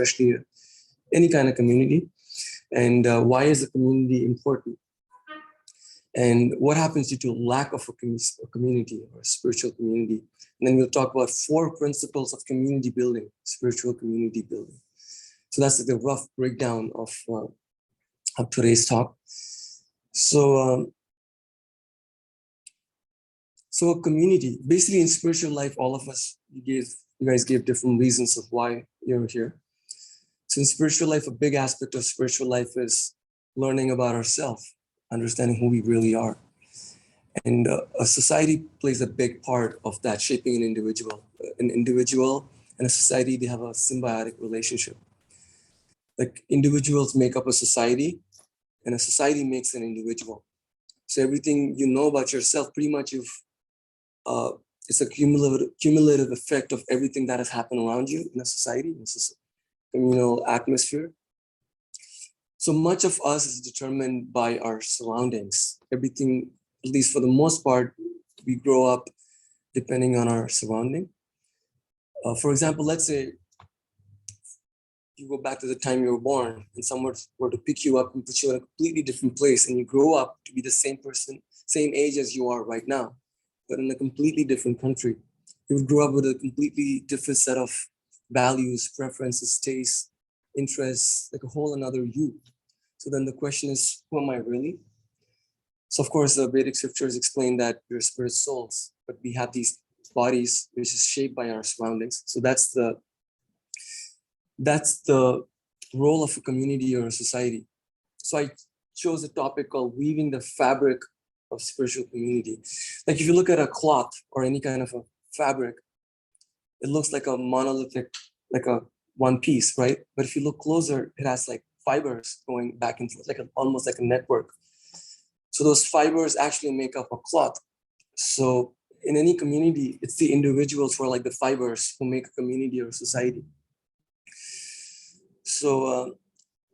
especially any kind of community. And why is a community important? And what happens due to lack of a community or a spiritual community? And then we'll talk about 4 principles of community building, spiritual community building. So that's the rough breakdown of today's talk. So, so a community, basically in spiritual life, all of us, you guys gave different reasons of why you're here. So in spiritual life, a big aspect of spiritual life is learning about ourselves, understanding who we really are. And a society plays a big part of that, shaping an individual. An individual and a society, they have a symbiotic relationship. Like individuals make up a society, and a society makes an individual. So everything you know about yourself, pretty much it's a cumulative effect of everything that has happened around you in a society, in a communal atmosphere. So much of us is determined by our surroundings. Everything, at least for the most part, we grow up depending on our surrounding. For example, let's say you go back to the time you were born and someone were to pick you up and put you in a completely different place, and you grow up to be the same person, same age as you are right now, but in a completely different country. You would grow up with a completely different set of values, preferences, tastes, interests, like a whole another you. So then the question is, who am I really? So of course, the Vedic scriptures explain that we're spirit souls, but we have these bodies which is shaped by our surroundings. So that's the role of a community or a society. So I chose a topic called weaving the fabric of spiritual community. Like if you look at a cloth or any kind of a fabric, it looks like a monolithic, like a one piece, right? But if you look closer, it has like fibers going back and forth, almost like a network. So those fibers actually make up a cloth. So in any community, it's the individuals who are like the fibers who make a community or a society. So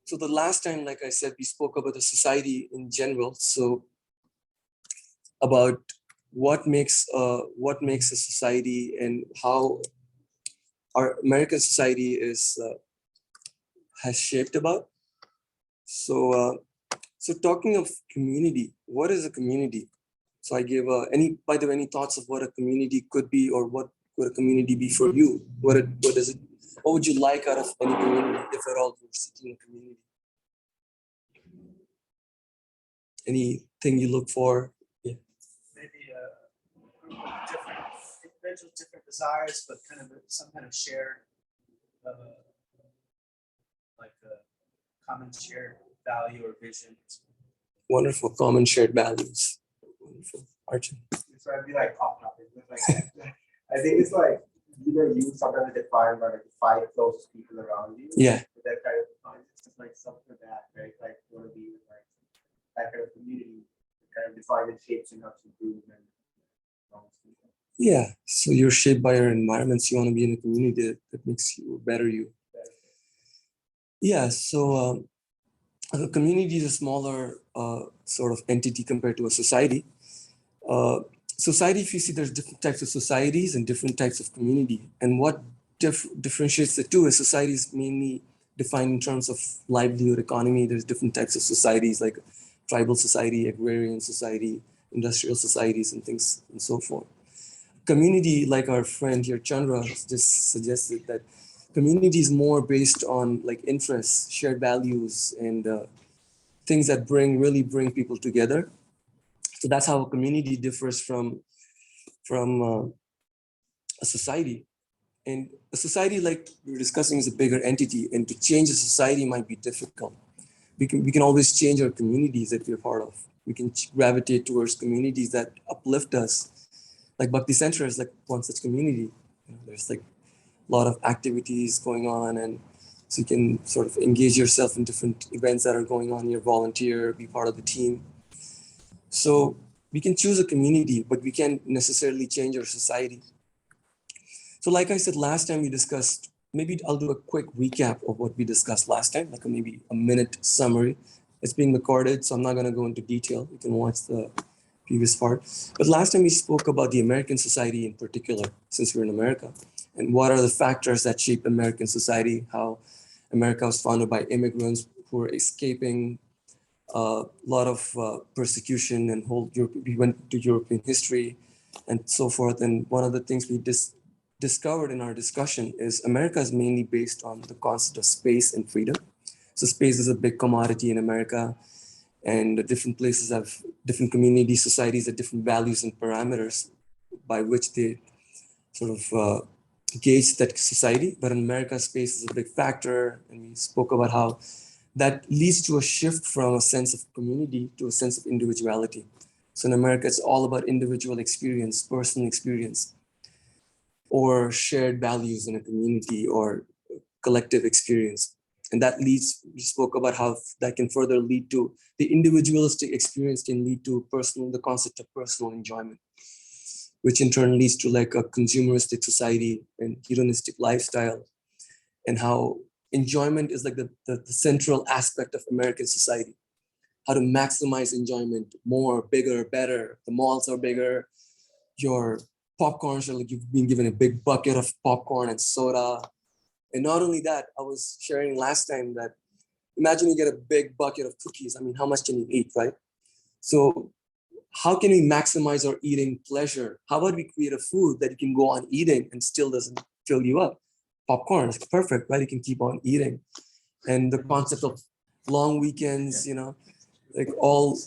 the last time, like I said, we spoke about the society in general. So about what makes a society and how our American society has shaped about. So talking of community, what is a community? So I gave any thoughts of what a community could be, or what would a community be for you? What would you like out of any community, if at all you're seeking a community? Anything you look for? Yeah. Maybe a group of different individuals, different desires, but kind of some kind of shared, like a common shared value or vision. Wonderful, common shared values. Wonderful, Archie. So I'd be like hot topic. Like, I think it's like either you sometimes define by like the 5 closest people around you. Yeah. That kind of defines it's just like something like that, right? Like you want to be with like that kind of community that kind of define and shapes and helps improve and yeah. So you're shaped by your environments. You want to be in a community that makes you a better you. Yeah. So a community is a smaller sort of entity compared to a society. Society, if you see, there's different types of societies and different types of community. And what differentiates the two is society is mainly defined in terms of livelihood economy. There's different types of societies like tribal society, agrarian society, industrial societies, and things and so forth. Community, like our friend here, Chandra, just suggested that community is more based on like interests, shared values, and things that really bring people together. So that's how a community differs from a society. And a society, like we were discussing, is a bigger entity, and to change a society might be difficult. We can always change our communities that we're part of. We can gravitate towards communities that uplift us. Like Bhakti Center is like one such community. There's like a lot of activities going on, and so you can sort of engage yourself in different events that are going on. You volunteer, be part of the team. So we can choose a community, but we can't necessarily change our society. So like I said, last time we discussed, maybe I'll do a quick recap of what we discussed last time, like maybe a minute summary. It's being recorded, so I'm not gonna go into detail. You can watch the previous part. But last time we spoke about the American society in particular, since we're in America, and what are the factors that shape American society, how America was founded by immigrants who were escaping a lot of persecution and we went to European history and so forth. And one of the things we discovered in our discussion is America is mainly based on the concept of space and freedom. So space is a big commodity in America, and the different places have different community societies have different values and parameters by which they sort of gauge that society. But in America, space is a big factor, and we spoke about how that leads to a shift from a sense of community to a sense of individuality. So in America, it's all about individual experience, personal experience, or shared values in a community or collective experience. And that leads, we spoke about how that can further lead to the individualistic experience can lead to the concept of personal enjoyment, which in turn leads to like a consumeristic society and hedonistic lifestyle, and how enjoyment is like the central aspect of American society. How to maximize enjoyment, more, bigger, better. The malls are bigger. Your popcorns are like you've been given a big bucket of popcorn and soda. And not only that, I was sharing last time that imagine you get a big bucket of cookies. I mean, how much can you eat, right? So how can we maximize our eating pleasure? How about we create a food that you can go on eating and still doesn't fill you up? Popcorn is perfect, right? You can keep on eating. And the concept of long weekends, like all,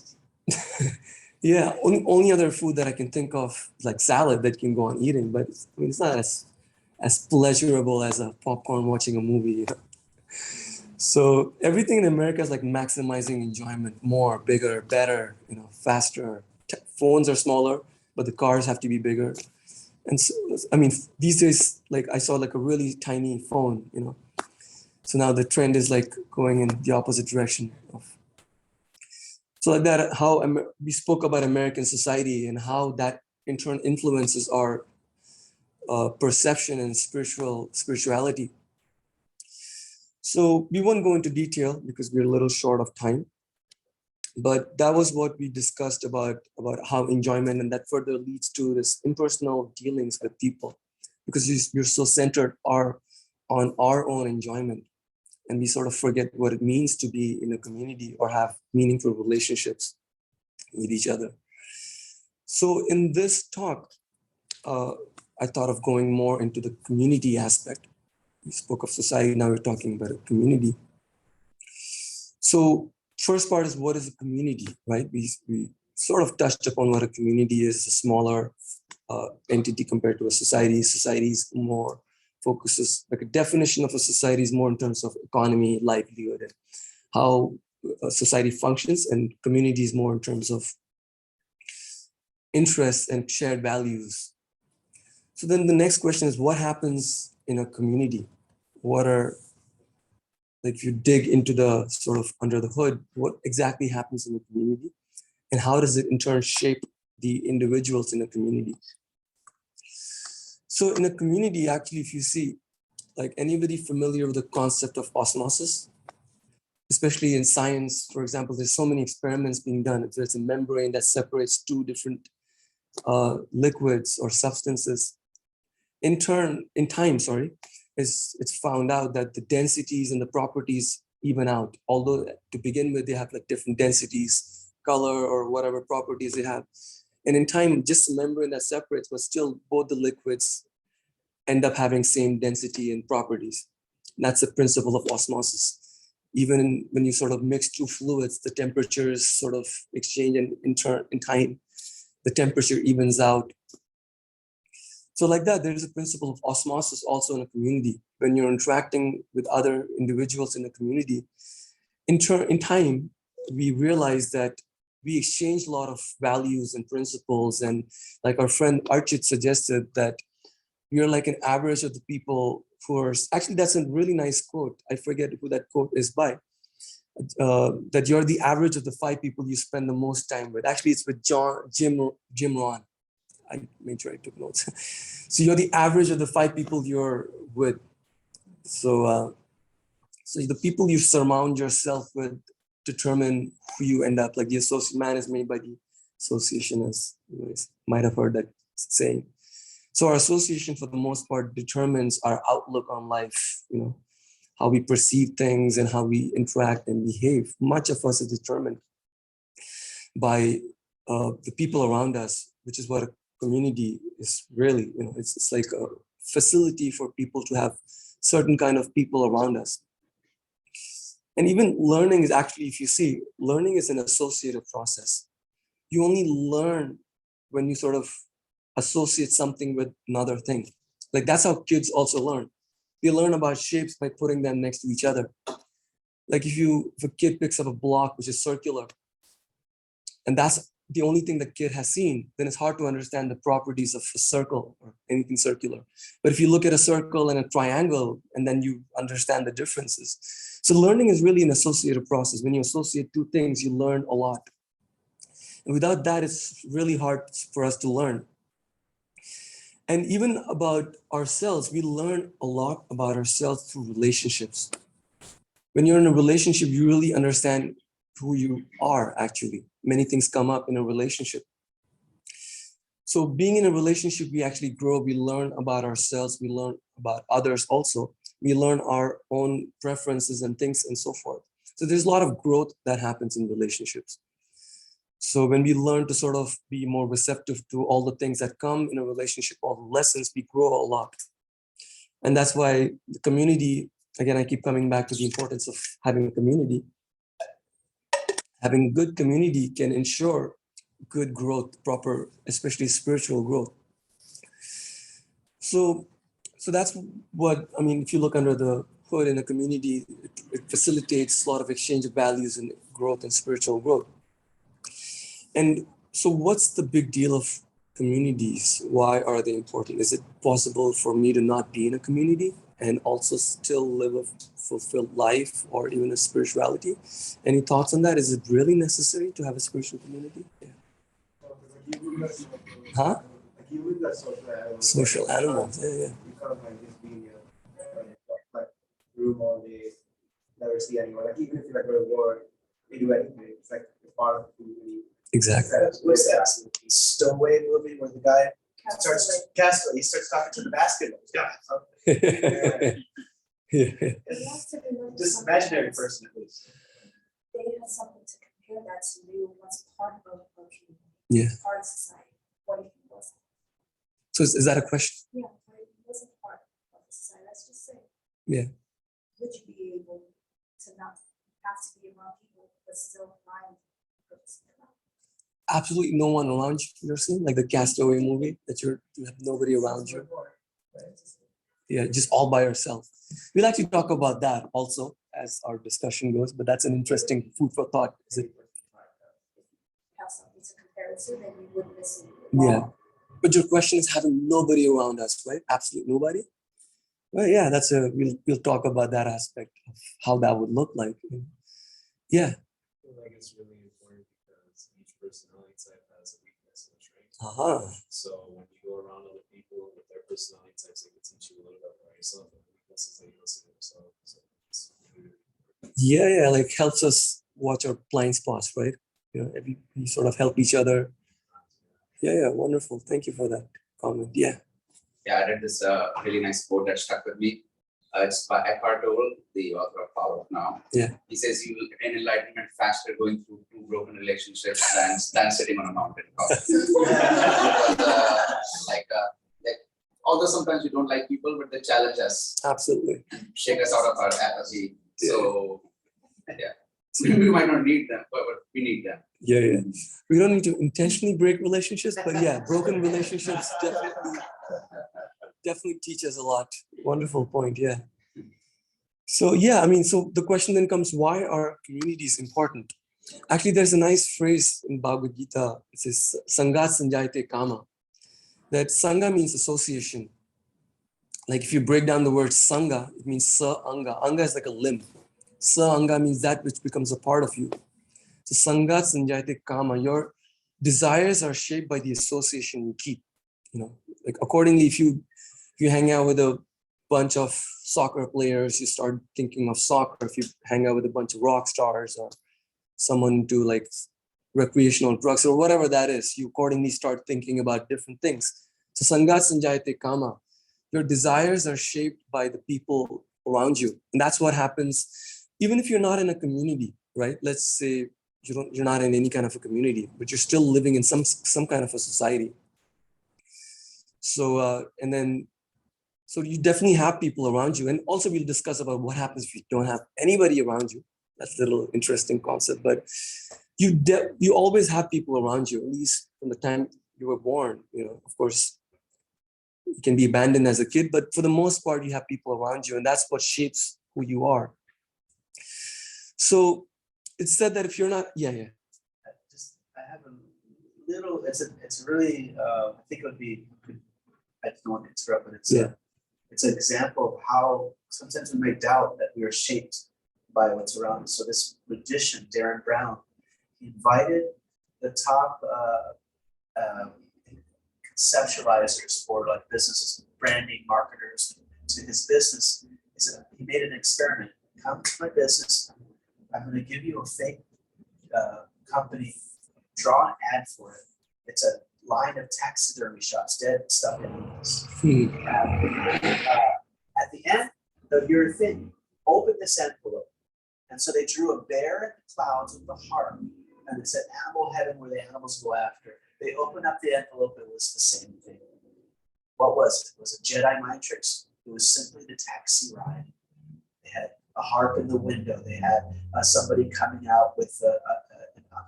yeah, only other food that I can think of is like salad that you can go on eating, but it's not as pleasurable as a popcorn watching a movie. So everything in America is like maximizing enjoyment, more, bigger, better, faster. Phones are smaller, but the cars have to be bigger. And so, I mean, these days, like I saw like a really tiny phone, So now the trend is like going in the opposite direction of. So like that, how we spoke about American society and how that in turn influences our perception and spirituality. So we won't go into detail because we're a little short of time, but that was what we discussed about how enjoyment, and that further leads to this impersonal dealings with people, because you're so centered on our own enjoyment, and we sort of forget what it means to be in a community or have meaningful relationships with each other. So in this talk, I thought of going more into the community aspect. We spoke of society, now we're talking about a community. So first part is, what is a community, right? We sort of touched upon what a community is, a smaller entity compared to a society. Society is more focuses, like a definition of a society is more in terms of economy, livelihood, and how a society functions, and community is more in terms of interests and shared values. So then the next question is, what happens in a community? What are, if you dig into the sort of under the hood, what exactly happens in the community? And how does it in turn shape the individuals in a community? So in a community, actually, if you see, like anybody familiar with the concept of osmosis, especially in science, for example, there's so many experiments being done. If there's a membrane that separates two different liquids or substances, in time, it's found out that the densities and the properties even out. Although to begin with, they have like different densities, color, or whatever properties they have. And in time, just the membrane that separates, but still both the liquids end up having same density and properties. And that's the principle of osmosis. Even when you sort of mix two fluids, the temperatures sort of exchange, and in time, the temperature evens out. So like that, there is a principle of osmosis also in a community. When you're interacting with other individuals in a community, in time, we realize that we exchange a lot of values and principles. And like our friend Archit suggested, that we are like an average of the people who are, actually that's a really nice quote. I forget who that quote is by, that you're the average of the 5 people you spend the most time with. Actually, it's with Jim Rohn. I made sure I took notes. So you're the average of the 5 people you're with. So the people you surround yourself with determine who you end up. Like the man is made by the association, as you guys might have heard that saying. So our association, for the most part, determines our outlook on life. how we perceive things and how we interact and behave. Much of us is determined by the people around us, which is what a community is really. It's like a facility for people to have certain kind of people around us. And even learning is actually, if you see, learning is an associative process. You only learn when you sort of associate something with another thing. Like that's how kids also learn. They learn about shapes by putting them next to each other. Like if a kid picks up a block which is circular, and that's the only thing the kid has seen, then it's hard to understand the properties of a circle or anything circular. But if you look at a circle and a triangle, and then you understand the differences. So learning is really an associative process. When you associate two things, you learn a lot. And without that, it's really hard for us to learn. And even about ourselves, we learn a lot about ourselves through relationships. When you're in a relationship, you really understand who you are, actually. Many things come up in a relationship. So being in a relationship, we actually grow, we learn about ourselves, we learn about others also. We learn our own preferences and things and so forth. So there's a lot of growth that happens in relationships. So when we learn to sort of be more receptive to all the things that come in a relationship, all the lessons, we grow a lot. And that's why the community, again, I keep coming back to the importance of having a community. Having good community can ensure good growth, proper, especially spiritual growth. So that's what, I mean, if you look under the hood in a community, it facilitates a lot of exchange of values and growth and spiritual growth. And so what's the big deal of communities? Why are they important? Is it possible for me to not be in a community and also still live a fulfilled life or even a spirituality? Any thoughts on that? Is it really necessary to have a spiritual community? Yeah. Huh? Social animals, yeah. You can't like just be in your like room all day, never see anyone. Like even if you like go to work, you do anything. It's like you're part of the community. Exactly. What's that Stowaway movie where the guy starts Castaway? He starts talking to the basketball. Yeah. Yeah. Just imaginary person at least. They have something to compare that to you once part of a community. Yeah. Part of society. What if he wasn't? So is that a question? Yeah, what if he wasn't part of the society? Let's just say. Yeah. Would you be able to not have to be around people but still find purpose in your life? Absolutely no one around you. You're seeing like the Castaway movie that you have nobody around you. Yeah, just all by yourself. We'll actually talk about that also as our discussion goes, but that's an interesting food for thought. Is it? Have something to compare it to, then you wouldn't miss it. Yeah. But your question is having nobody around us, right? Absolutely nobody. Well, yeah, we'll talk about that aspect of how that would look like. Yeah. I feel like it's really important because each personality type has a weakness and a strength. So when you go around other people with their personality types, they can teach you a little bit about yourself and the weaknesses that you don't see in yourself. So it's really Yeah, like helps us watch our blind spots, right? We sort of help each other. Yeah, wonderful. Thank you for that comment. Yeah. I read this really nice quote that stuck with me. It's by Eckhart Tolle, the author of Power of Now. Yeah. He says you will attain enlightenment faster going through two broken relationships than sitting on a mountain. Like, although sometimes we don't like people, but they challenge us. Absolutely. Shake us out of our apathy. Yeah. So, yeah. We might not need them, but we need them. Yeah. We don't need to intentionally break relationships, but yeah, broken relationships definitely teach us a lot. Wonderful point. Yeah. So yeah, I mean, so the question then comes, why are communities important? Actually, there's a nice phrase in Bhagavad Gita. It says, Sangat Sanjayate Kama. That Sangha means association. Like if you break down the word Sangha, it means Sa Anga. Anga is like a limb. Sa Anga means that which becomes a part of you. So Sangat Sanjayate Kama, your desires are shaped by the association you keep. Like accordingly, if you hang out with a bunch of soccer players, you start thinking of soccer. If you hang out with a bunch of rock stars or someone do like recreational drugs or whatever that is, you accordingly start thinking about different things. So Sangat Sanjayate Kama, your desires are shaped by the people around you. And that's what happens, even if you're not in a community, right? Let's say you're not in any kind of a community, but you're still living in some kind of a society. So, so you definitely have people around you. And also we'll discuss about what happens if you don't have anybody around you. That's a little interesting concept, but you always have people around you, at least from the time you were born. Of course, you can be abandoned as a kid, but for the most part, you have people around you, and that's what shapes who you are. So it's said that if you're not, yeah. I have a little, it's really, I think it would be, I don't want to interrupt, but it's an example of how sometimes we may doubt that we are shaped by what's around us. So this magician, Darren Brown, he invited the top conceptualizers for like businesses, branding, marketers to his business. He made an experiment. Come to my business. I'm going to give you a fake company, draw an ad for it. It's a line of taxidermy shots, dead stuff in this. At the end of your thing, open this envelope. And so they drew a bear in the clouds with the heart, and it said animal heaven where the animals go after. They opened up the envelope, it was the same thing. What was it? Was it Jedi mind tricks? It was simply the taxi ride. They had a harp in the window. They had somebody coming out with an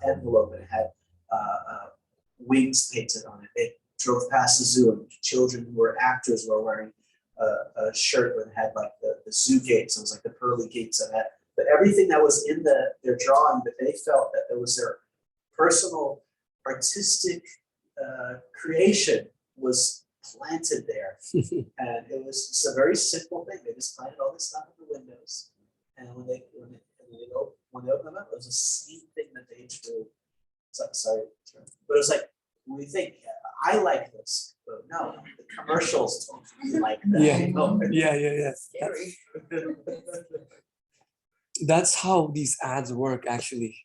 envelope and it had wings painted on it. They drove past the zoo and children who were actors were wearing a shirt that had like the zoo gates. It was like the pearly gates of that. But everything that was in their drawing, that they felt that it was their personal artistic creation was planted there. And it was just a very simple thing. They just planted all this stuff in the windows. And when they opened them up, it was the same thing that they drew. Sorry, but it was like, we think, I like this, but no, the commercials don't really like that. Yeah. Scary. That's how these ads work, actually.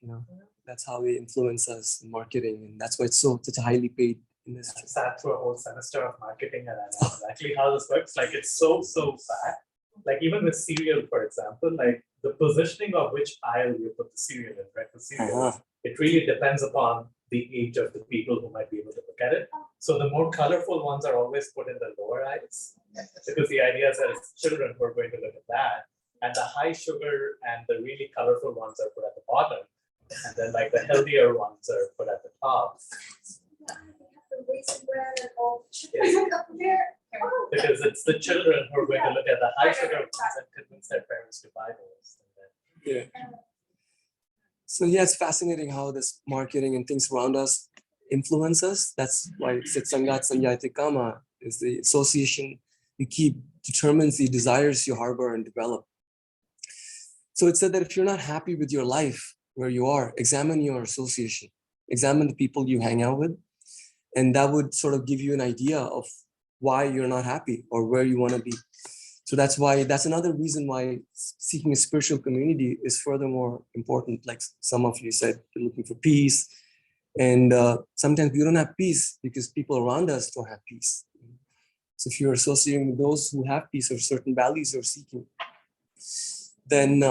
That's how they influence us in marketing, and that's why it's such a highly paid industry. I sat through a whole semester of marketing, and I know exactly how this works. Like, it's so bad. Like, even with cereal, for example, like the positioning of which aisle you put the cereal in, right? For cereal, it really depends upon the age of the people who might be able to look at it. So the more colorful ones are always put in the lower aisles, because the idea is that it's children who are going to look at that. And the high sugar and the really colorful ones are put at the bottom. And then like the healthier ones are put at the top. Because it's the children who are going to look at the high sugar ones and convince their parents to buy those. So yeah, it's fascinating how this marketing and things around us influence us. That's why Satsangat Sanjayate Kama is the association you keep determines the desires you harbor and develop. So it said that if you're not happy with your life where you are, examine your association, examine the people you hang out with, and that would sort of give you an idea of why you're not happy or where you want to be. So that's another reason why seeking a spiritual community is furthermore important. Like some of you said, you're looking for peace. And sometimes we don't have peace because people around us don't have peace. So if you're associating with those who have peace or certain values you're seeking, then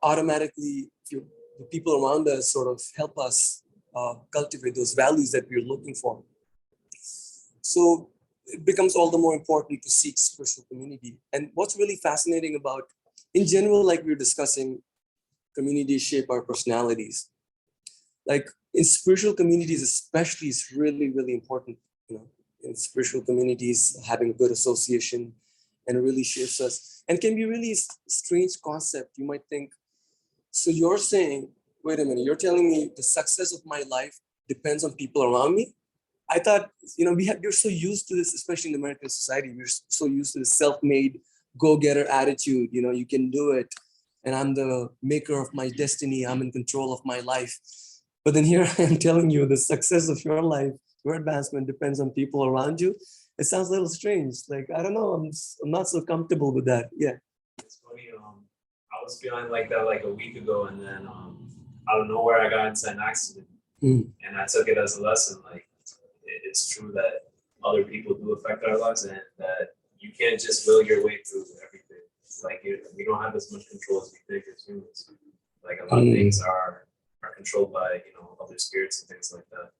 automatically the people around us sort of help us cultivate those values that we're looking for. So it becomes all the more important to seek spiritual community. And what's really fascinating about, in general, like we were discussing, communities shape our personalities. Like in spiritual communities, especially, it's really, really important. In spiritual communities, having a good association, and it really shapes us. And can be really strange concept. You might think, so you're saying, wait a minute, you're telling me the success of my life depends on people around me? I thought, we're so used to this, especially in American society. We're so used to the self-made go-getter attitude. You can do it. And I'm the maker of my destiny. I'm in control of my life. But then here I am telling you the success of your life, your advancement depends on people around you. It sounds a little strange. Like, I don't know, I'm not so comfortable with that. Yeah. It's funny, I was feeling like that like a week ago, and then out of nowhere I got into an accident. And I took it as a lesson. Like, it's true that other people do affect our lives, and that you can't just will your way through everything. like we don't have as much control as we think as humans. Like a lot of things are controlled by other spirits and things like that,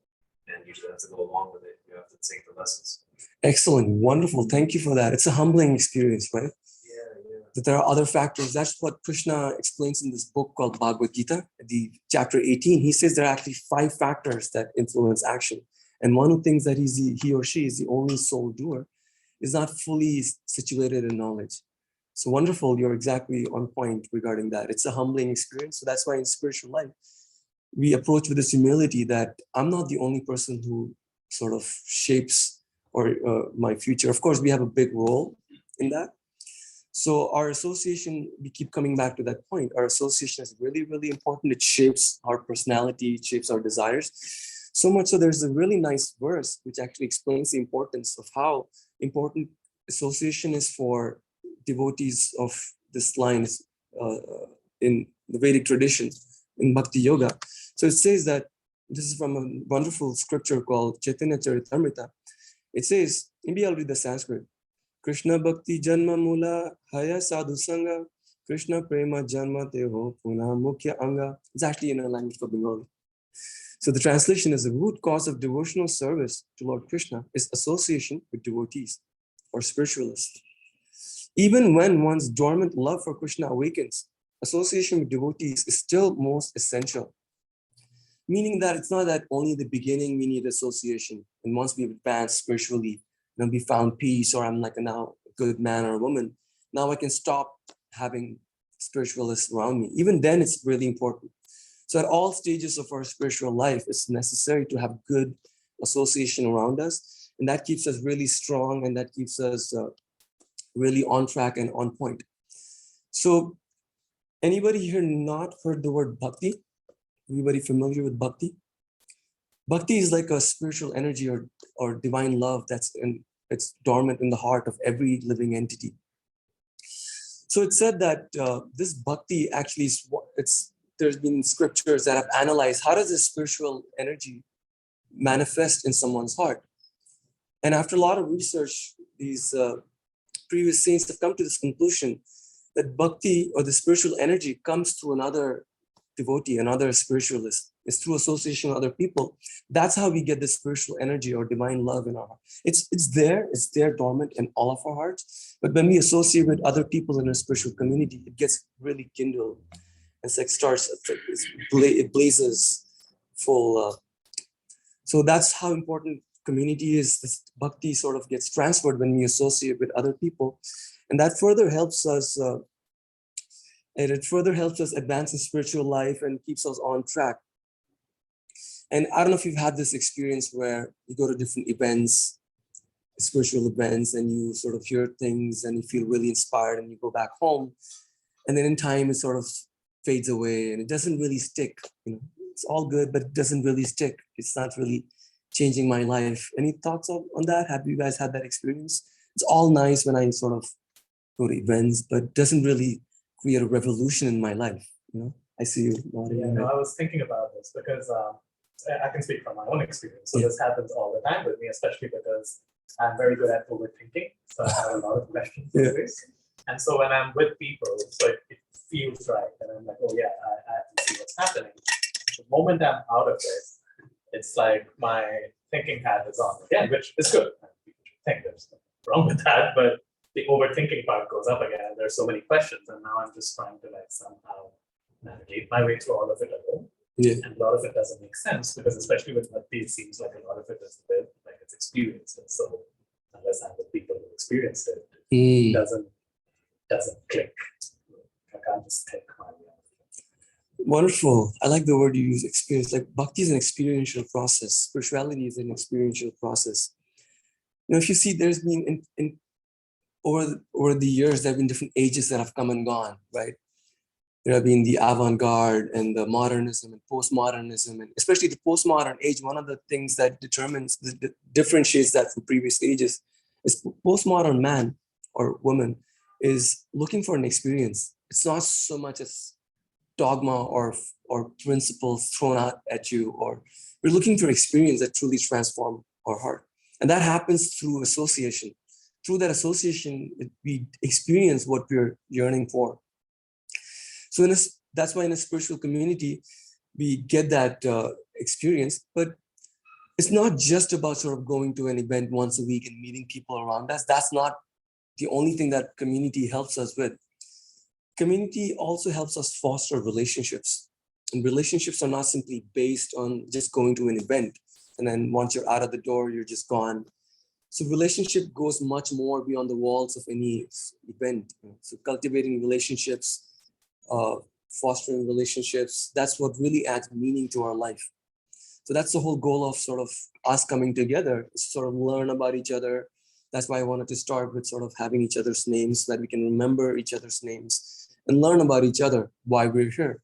and you just have to go along with it. You have to take the lessons. Excellent, wonderful. Thank you for that. It's a humbling experience, right? Yeah. That there are other factors. That's what Krishna explains in this book called Bhagavad Gita, the chapter 18. He says there are actually 5 factors that influence action. And one of the things that he or she is the only soul doer is not fully situated in knowledge. So wonderful, you're exactly on point regarding that. It's a humbling experience. So that's why in spiritual life, we approach with this humility that I'm not the only person who sort of shapes my future. Of course, we have a big role in that. So our association, we keep coming back to that point. Our association is really, really important. It shapes our personality, it shapes our desires. So much so there's a really nice verse which actually explains the importance of how important association is for devotees of this line in the Vedic tradition, in Bhakti Yoga. So it says that, this is from a wonderful scripture called Chaitanya Charitamrita. It says, maybe I'll read the Sanskrit. Krishna Bhakti Janma Mula Haya Sadhu Sangha Krishna Prema Janma Teho Puna Mukhya Anga. It's actually in a language for Bengali. So the translation is the root cause of devotional service to Lord Krishna is association with devotees or spiritualists. Even when one's dormant love for Krishna awakens, association with devotees is still most essential. Meaning that it's not that only in the beginning we need association, and once we've advanced spiritually, we found peace, or I'm like now a good man or a woman, now I can stop having spiritualists around me. Even then, it's really important. So at all stages of our spiritual life, it's necessary to have good association around us, and that keeps us really strong, and that keeps us really on track and on point. So anybody here not heard the word bhakti? Everybody familiar with bhakti? Bhakti is like a spiritual energy or divine love it's dormant in the heart of every living entity. So it's said that this bhakti actually there's been scriptures that have analyzed how does this spiritual energy manifest in someone's heart. And after a lot of research, these previous saints have come to this conclusion that bhakti or the spiritual energy comes through another devotee, another spiritualist. It's through association with other people. That's how we get the spiritual energy or divine love in our heart. It's there dormant in all of our hearts. But when we associate with other people in a spiritual community, it gets really kindled. It's like it blazes full. So that's how important community is. This bhakti sort of gets transferred when we associate with other people. And that further helps us advance in spiritual life and keeps us on track. And I don't know if you've had this experience where you go to different events, spiritual events, and you sort of hear things and you feel really inspired and you go back home. And then in time, it sort of fades away and it doesn't really stick. It's all good, but it doesn't really stick. It's not really changing my life. Any thoughts on that? Have you guys had that experience? It's all nice when I sort of go to events, but it doesn't really create a revolution in my life. I see you nodding. Yeah, no, I was thinking about this because I can speak from my own experience. So this happens all the time with me, especially because I'm very good at overthinking. So I have a lot of questions always. And so when I'm with people, so it feels right. And I'm like, oh yeah, I have to see what's happening. The moment I'm out of it, it's like my thinking hat is on again, which is good. People should think there's nothing wrong with that, but the overthinking part goes up again. There's so many questions, and now I'm just trying to somehow navigate my way through all of it alone. Yeah. And a lot of it doesn't make sense because especially with bhakti, it seems like a lot of it is lived, like it's experienced. And so unless I'm with people who experienced it, it doesn't click. I can't just take my way out. Wonderful. I like the word you use, experience. Like bhakti is an experiential process. Spirituality is an experiential process. If you see, there's been over the years, there have been different ages that have come and gone, right? There have been the avant-garde and the modernism and postmodernism, and especially the postmodern age. One of the things that differentiates that from previous ages is postmodern man or woman is looking for an experience. It's not so much as dogma or principles thrown out at you, or we're looking for experience that truly transform our heart. And that happens through association, through that association, we experience what we're yearning for. So that's why in a spiritual community, we get that experience, but it's not just about sort of going to an event once a week and meeting people around us. That's not the only thing that community helps us with. Community also helps us foster relationships. And relationships are not simply based on just going to an event. And then once you're out of the door, you're just gone. So relationship goes much more beyond the walls of any event. So cultivating relationships, fostering relationships, that's what really adds meaning to our life. So that's the whole goal of sort of us coming together, is sort of learn about each other. That's why I wanted to start with sort of having each other's names, so that we can remember each other's names and learn about each other, why we're here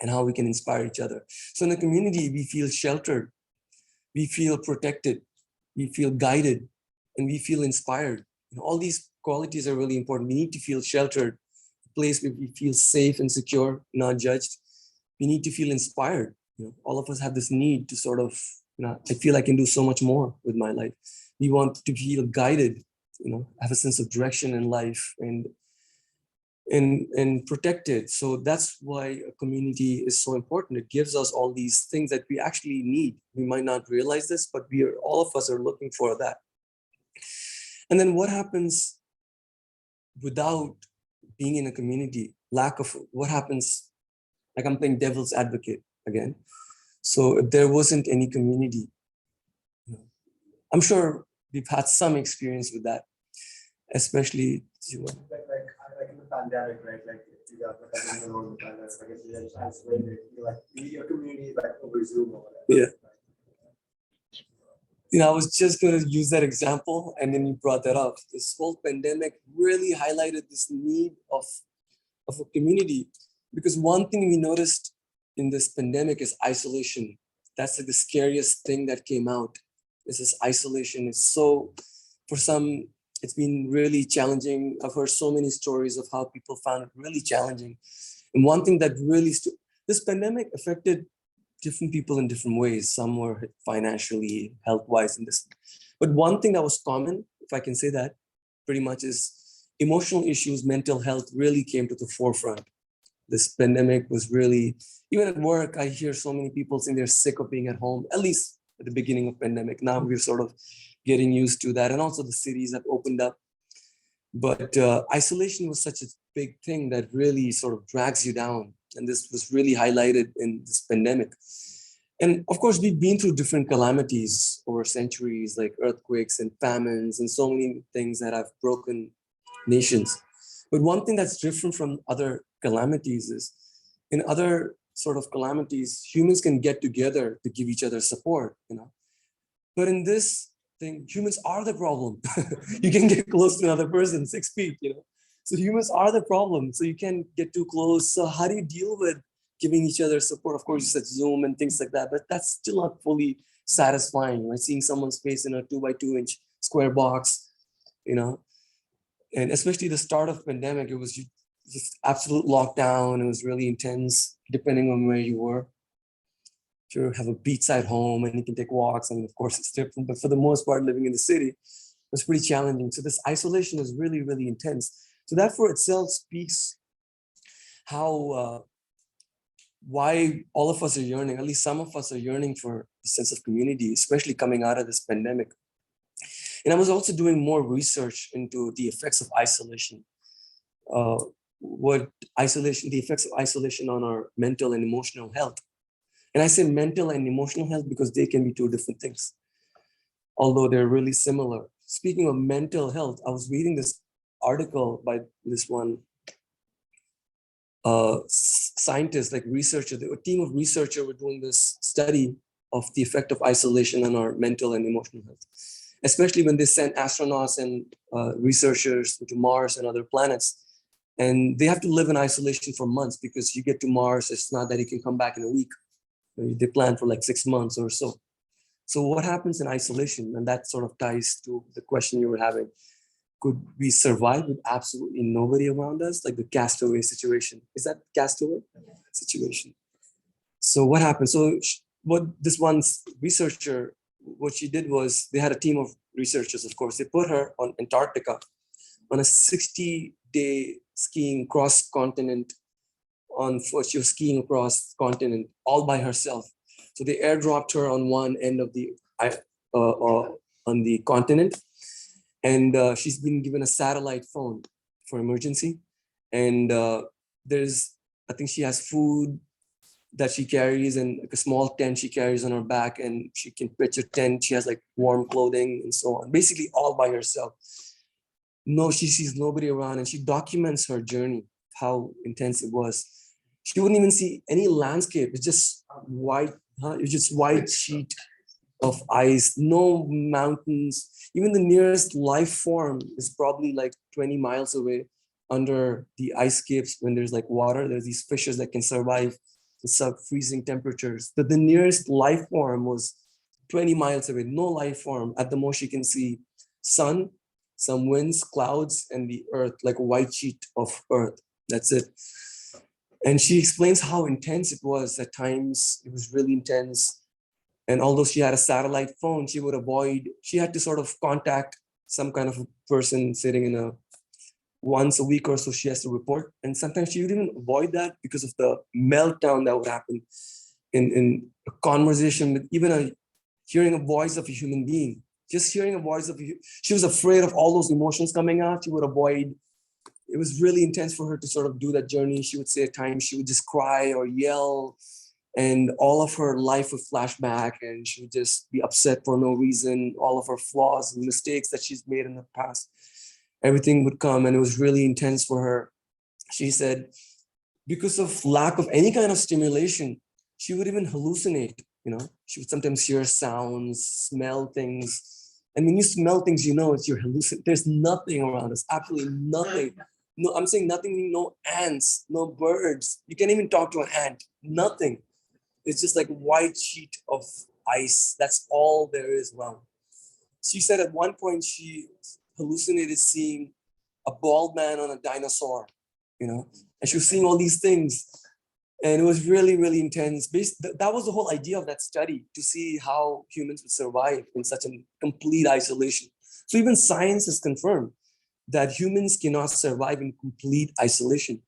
and how we can inspire each other. So in the community, we feel sheltered, we feel protected, we feel guided, and we feel inspired. All these qualities are really important. We need to feel sheltered, a place where we feel safe and secure, not judged. We need to feel inspired. All of us have this need to sort of, I feel I can do so much more with my life. We want to feel guided, have a sense of direction in life and protected. So that's why a community is so important. It gives us all these things that we actually need. We might not realize this, but all of us are looking for that. And then what happens without being in a community? What happens? Like, I'm playing devil's advocate again. So if there wasn't any community, I'm sure we've had some experience with that, especially like in the pandemic, right? Like if you got like in the pandemic, like if you're isolated, you like your community like over Zoom or whatever. Yeah. I was just going to use that example, and then you brought that up. This whole pandemic really highlighted this need of a community, because one thing we noticed in this pandemic is isolation. That's like the scariest thing that came out. Is this isolation. It's so, for some, it's been really challenging. I've heard so many stories of how people found it really challenging. And one thing that really, this pandemic affected different people in different ways. Some were hit financially, health-wise in this. But one thing that was common, if I can say that, pretty much is emotional issues, mental health really came to the forefront. This pandemic was really, even at work, I hear so many people saying they're sick of being at home, at least at the beginning of pandemic. Now we're sort of getting used to that. And also the cities have opened up. But isolation was such a big thing that really sort of drags you down. And this was really highlighted in this pandemic. And of course, we've been through different calamities over centuries, like earthquakes and famines and so many things that have broken nations. But one thing that's different from other calamities is, in other sort of calamities, humans can get together to give each other support, But in this thing, humans are the problem. You can get close to another person, 6 feet, So humans are the problem. So you can't get too close. So how do you deal with giving each other support? Of course, you said Zoom and things like that, but that's still not fully satisfying, right? Seeing someone's face in a 2x2 inch square box, And especially the start of pandemic, it was just absolute lockdown. It was really intense, depending on where you were. If you have a beachside home and you can take walks, of course it's different, but for the most part, living in the city, it was pretty challenging. So this isolation is really, really intense. So that for itself speaks how, why all of us are yearning, at least some of us are yearning for a sense of community, especially coming out of this pandemic. And I was also doing more research into the effects of isolation. The effects of isolation on our mental and emotional health. And I say mental and emotional health because they can be two different things, although they're really similar. Speaking of mental health, I was reading this article by this one scientist, like researcher, a team of researchers were doing this study of the effect of isolation on our mental and emotional health, especially when they sent astronauts and researchers to Mars and other planets. And they have to live in isolation for months, because you get to Mars, it's not that you can come back in a week. They plan for like 6 months or so. So what happens in isolation? And that sort of ties to the question you were having. Could we survive with absolutely nobody around us? Like the castaway situation. Is that castaway situation? So what happens? So what this one researcher what she did was, they had a team of researchers, of course. They put her on Antarctica on a 60-day skiing cross-continent on foot. She was skiing across the continent all by herself. So they airdropped her on one end of the on the continent, and she's been given a satellite phone for emergency. And I think she has food that she carries and like a small tent she carries on her back, and she can pitch a tent. She has like warm clothing and so on, basically all by herself. No, she sees nobody around, and she documents her journey, how intense it was. She wouldn't even see any landscape. It's just white, it's just white sheet of ice, no mountains. Even the nearest life form is probably like 20 miles away under the ice caps. When there's like water, there's these fishes that can survive the sub-freezing temperatures. But the nearest life form was 20 miles away, no life form. At the most, you can see sun, some winds, clouds, and the earth, like a white sheet of earth. That's it. And she explains how intense it was. At times, it was really intense. And although she had a satellite phone, she had to sort of contact some kind of a person sitting in a, once a week or so she has to report. And sometimes she would even avoid that because of the meltdown that would happen in a conversation with even hearing a voice of a human being. Just hearing a voice of she was afraid of all those emotions coming out. She would avoid. It was really intense for her to sort of do that journey. She would say at times she would just cry or yell, and all of her life would flash back, and she would just be upset for no reason. All of her flaws and mistakes that she's made in the past, everything would come, and it was really intense for her. She said, because of lack of any kind of stimulation, she would even hallucinate. She would sometimes hear sounds, smell things. And when you smell things, it's your hallucination. There's nothing around us, absolutely nothing. No, I'm saying nothing, no ants, no birds. You can't even talk to an ant, nothing. It's just like white sheet of ice. That's all there is around. She said at one point she hallucinated seeing a bald man on a dinosaur, and she was seeing all these things. And it was really, really intense. That was the whole idea of that study, to see how humans would survive in such a complete isolation. So even science has confirmed that humans cannot survive in complete isolation.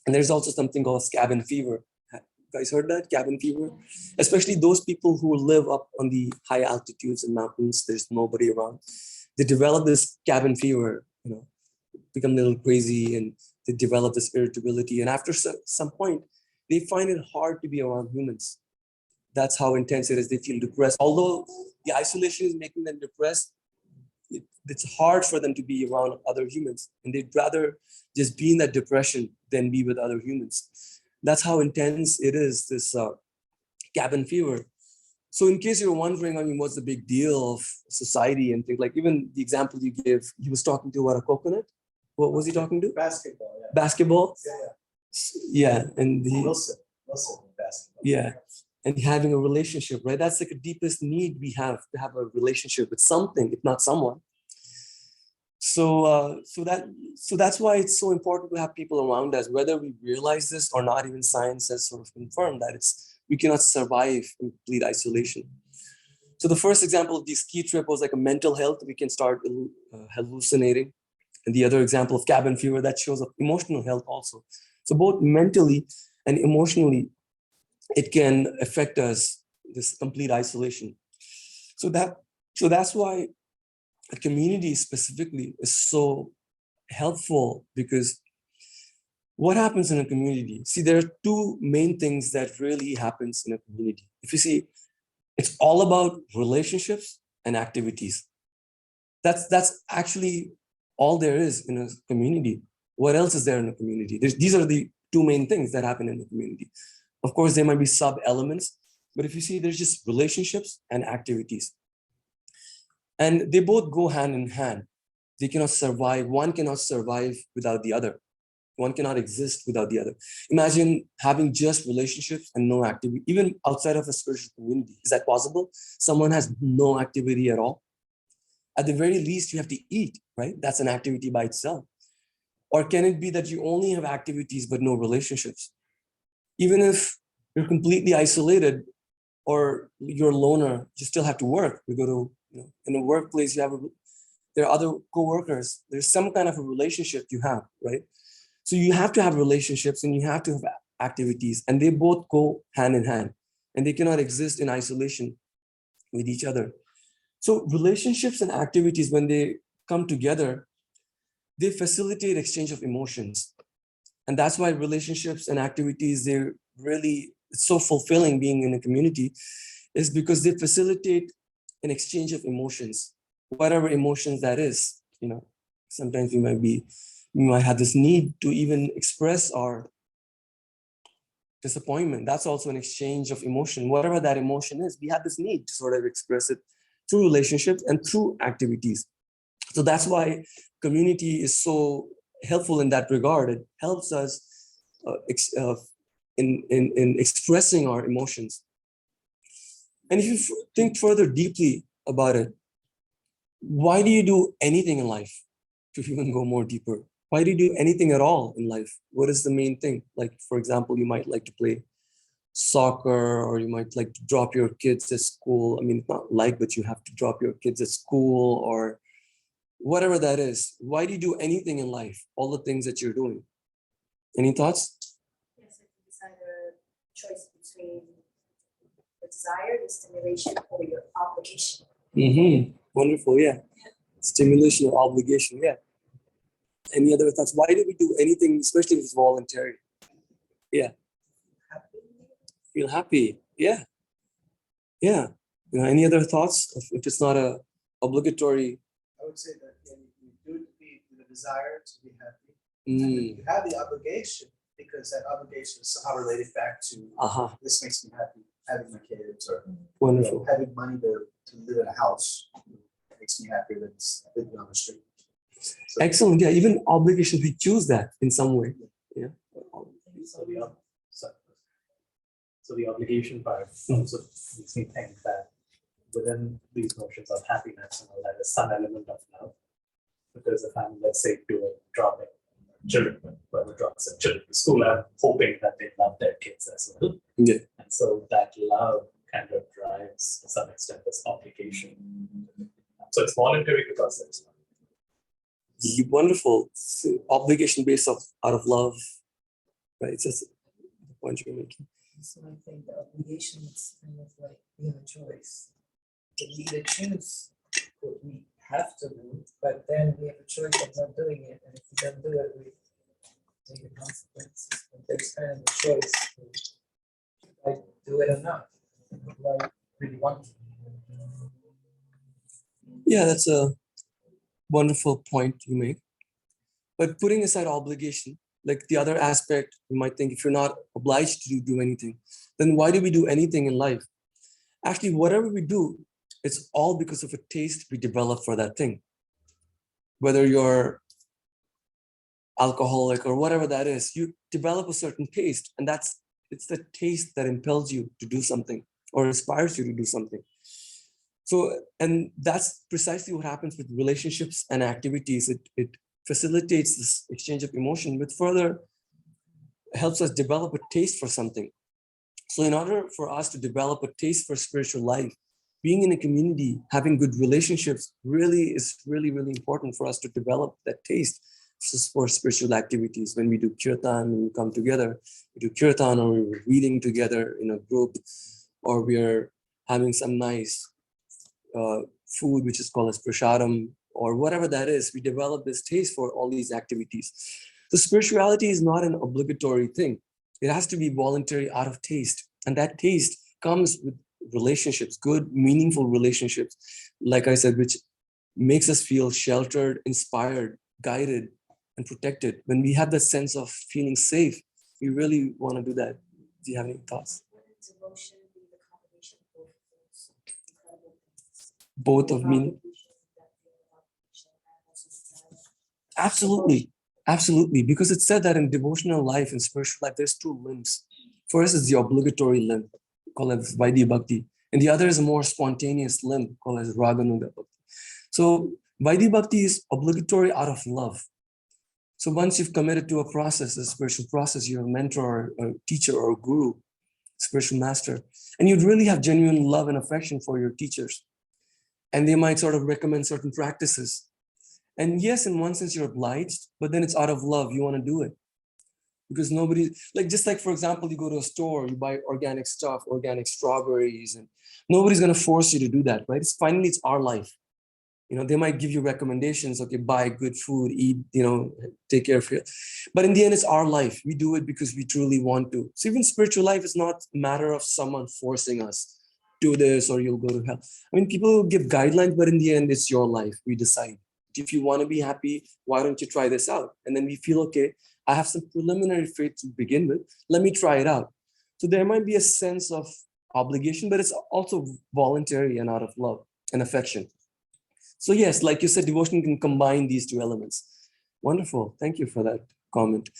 And there's also something called cabin fever. You guys heard that? Cabin fever? Especially those people who live up on the high altitudes and mountains, there's nobody around. They develop this cabin fever, become a little crazy, and they develop this irritability. And after some point, they find it hard to be around humans. That's how intense it is. They feel depressed. Although the isolation is making them depressed, it's hard for them to be around other humans. And they'd rather just be in that depression than be with other humans. That's how intense it is, this cabin fever. So in case you're wondering, what's the big deal of society and things, like even the example you gave, he was talking to a coconut. What was he talking to? Basketball. Yeah. Basketball? Yeah. Yeah, and Wilson basketball. yeah, and having a relationship, right? That's like the deepest need we have, to have a relationship with something, if not someone. So that's why it's so important to have people around us, whether we realize this or not. Even science has sort of confirmed that we cannot survive in complete isolation. So the first example of the ski trip was like a mental health. We can start hallucinating, and the other example of cabin fever, that shows up emotional health also. So both mentally and emotionally, it can affect us, this complete isolation. So that's why a community specifically is so helpful, because what happens in a community? See, there are two main things that really happens in a community. If you see, it's all about relationships and activities. That's actually all there is in a community. What else is there in a community? These are the two main things that happen in the community. Of course, there might be sub-elements, but if you see, there's just relationships and activities. And they both go hand in hand. They cannot survive. One cannot survive without the other. One cannot exist without the other. Imagine having just relationships and no activity, even outside of a spiritual community. Is that possible? Someone has no activity at all. At the very least, you have to eat, right? That's an activity by itself. Or can it be that you only have activities but no relationships? Even if you're completely isolated, or you're a loner, you still have to work. You go to, in a workplace, there are other co-workers. There's some kind of a relationship you have, right? So you have to have relationships and you have to have activities, and they both go hand in hand, and they cannot exist in isolation with each other. So relationships and activities, when they come together, they facilitate exchange of emotions. And that's why relationships and activities, it's so fulfilling being in a community, is because they facilitate an exchange of emotions, whatever emotions that is. Sometimes we might have this need to even express our disappointment. That's also an exchange of emotion. Whatever that emotion is, we have this need to sort of express it through relationships and through activities. So that's why community is so helpful in that regard. It helps us in expressing our emotions. And if you think further deeply about it, why do you do anything in life? To even go more deeper, why do you do anything at all in life? What is the main thing? Like, for example, you might like to play soccer, or you might like to drop your kids at school. I mean, it's not like, but you have to drop your kids at school or whatever that is. Why do you do anything in life? All the things that you're doing. Any thoughts? Yes, it's either choice between the desire, the stimulation, or your obligation. Wonderful, yeah. Stimulation or obligation, yeah. Any other thoughts? Why do we do anything, especially if it's voluntary? Yeah. Feel happy. Yeah. Yeah. Any other thoughts? If it's not a obligatory. I would say that you do it to be the desire to be happy. And then you have the obligation, because that obligation is somehow related back to this makes me happy, having my kids, or Wonderful. having money to live in a house makes me happier than living on the street. So, excellent. Yeah, even obligation, we choose that in some way. Yeah. So the obligation part also makes me think that within these notions of happiness and all that is some element of love. Because if I'm, let's say, dropping children, whoever drops their children to school, I'm hoping that they love their kids as well. Yeah. And so that love kind of drives, to some extent, this obligation. So it's voluntary because there's love. Wonderful. Obligation based out of love, right? It's just the point you're making. So I think the obligation is kind of like we have a choice. We either choose what we have to do, but then we have a choice of not doing it. And if we don't do it, we take the consequences. But there's kind of a choice. Should I do it or not? Do I really want to? Yeah, that's a wonderful point you make. But putting aside obligation, like the other aspect, you might think if you're not obliged to do anything, then why do we do anything in life? Actually, whatever we do, it's all because of a taste we develop for that thing. Whether you're alcoholic or whatever that is, you develop a certain taste, and it's the taste that impels you to do something or inspires you to do something. So, and that's precisely what happens with relationships and activities. It facilitates this exchange of emotion, which further helps us develop a taste for something. So in order for us to develop a taste for spiritual life, being in a community, having good relationships is really important for us to develop that taste for spiritual activities. When we do kirtan, when we come together, we do kirtan, or we're reading together in a group, or we're having some nice food, which is called as prasadam, or whatever that is, we develop this taste for all these activities. So spirituality is not an obligatory thing. It has to be voluntary out of taste. And that taste comes with relationships, good, meaningful relationships, like I said, which makes us feel sheltered, inspired, guided, and protected. When we have that sense of feeling safe, we really want to do that. Do you have any thoughts? Wouldn't devotion be the combination of both of those incredible things? Both of meaning? Absolutely. Because it's said that in devotional life and spiritual life, there's two limbs. First is the obligatory limb, called as Vaidhi Bhakti, and the other is a more spontaneous limb, called as Raganuga Bhakti. So Vaidhi Bhakti is obligatory out of love. So once you've committed to a process, a spiritual process, you're a mentor, or a teacher, or a guru, spiritual master, and you'd really have genuine love and affection for your teachers. And they might sort of recommend certain practices. And yes, in one sense, you're obliged, but then it's out of love. You want to do it. Because nobody, like, just like, for example, you go to a store, you buy organic stuff, organic strawberries, and nobody's going to force you to do that, right? Finally, it's our life. They might give you recommendations, okay, buy good food, eat, take care of it. But in the end, it's our life. We do it because we truly want to. So even spiritual life is not a matter of someone forcing us, do this or you'll go to hell. I mean, people give guidelines, but in the end, it's your life. We decide. If you want to be happy, why don't you try this out? And then we feel, okay, I have some preliminary faith to begin with. Let me try it out. So there might be a sense of obligation, but it's also voluntary and out of love and affection. So yes, like you said, devotion can combine these two elements. Wonderful. Thank you for that comment.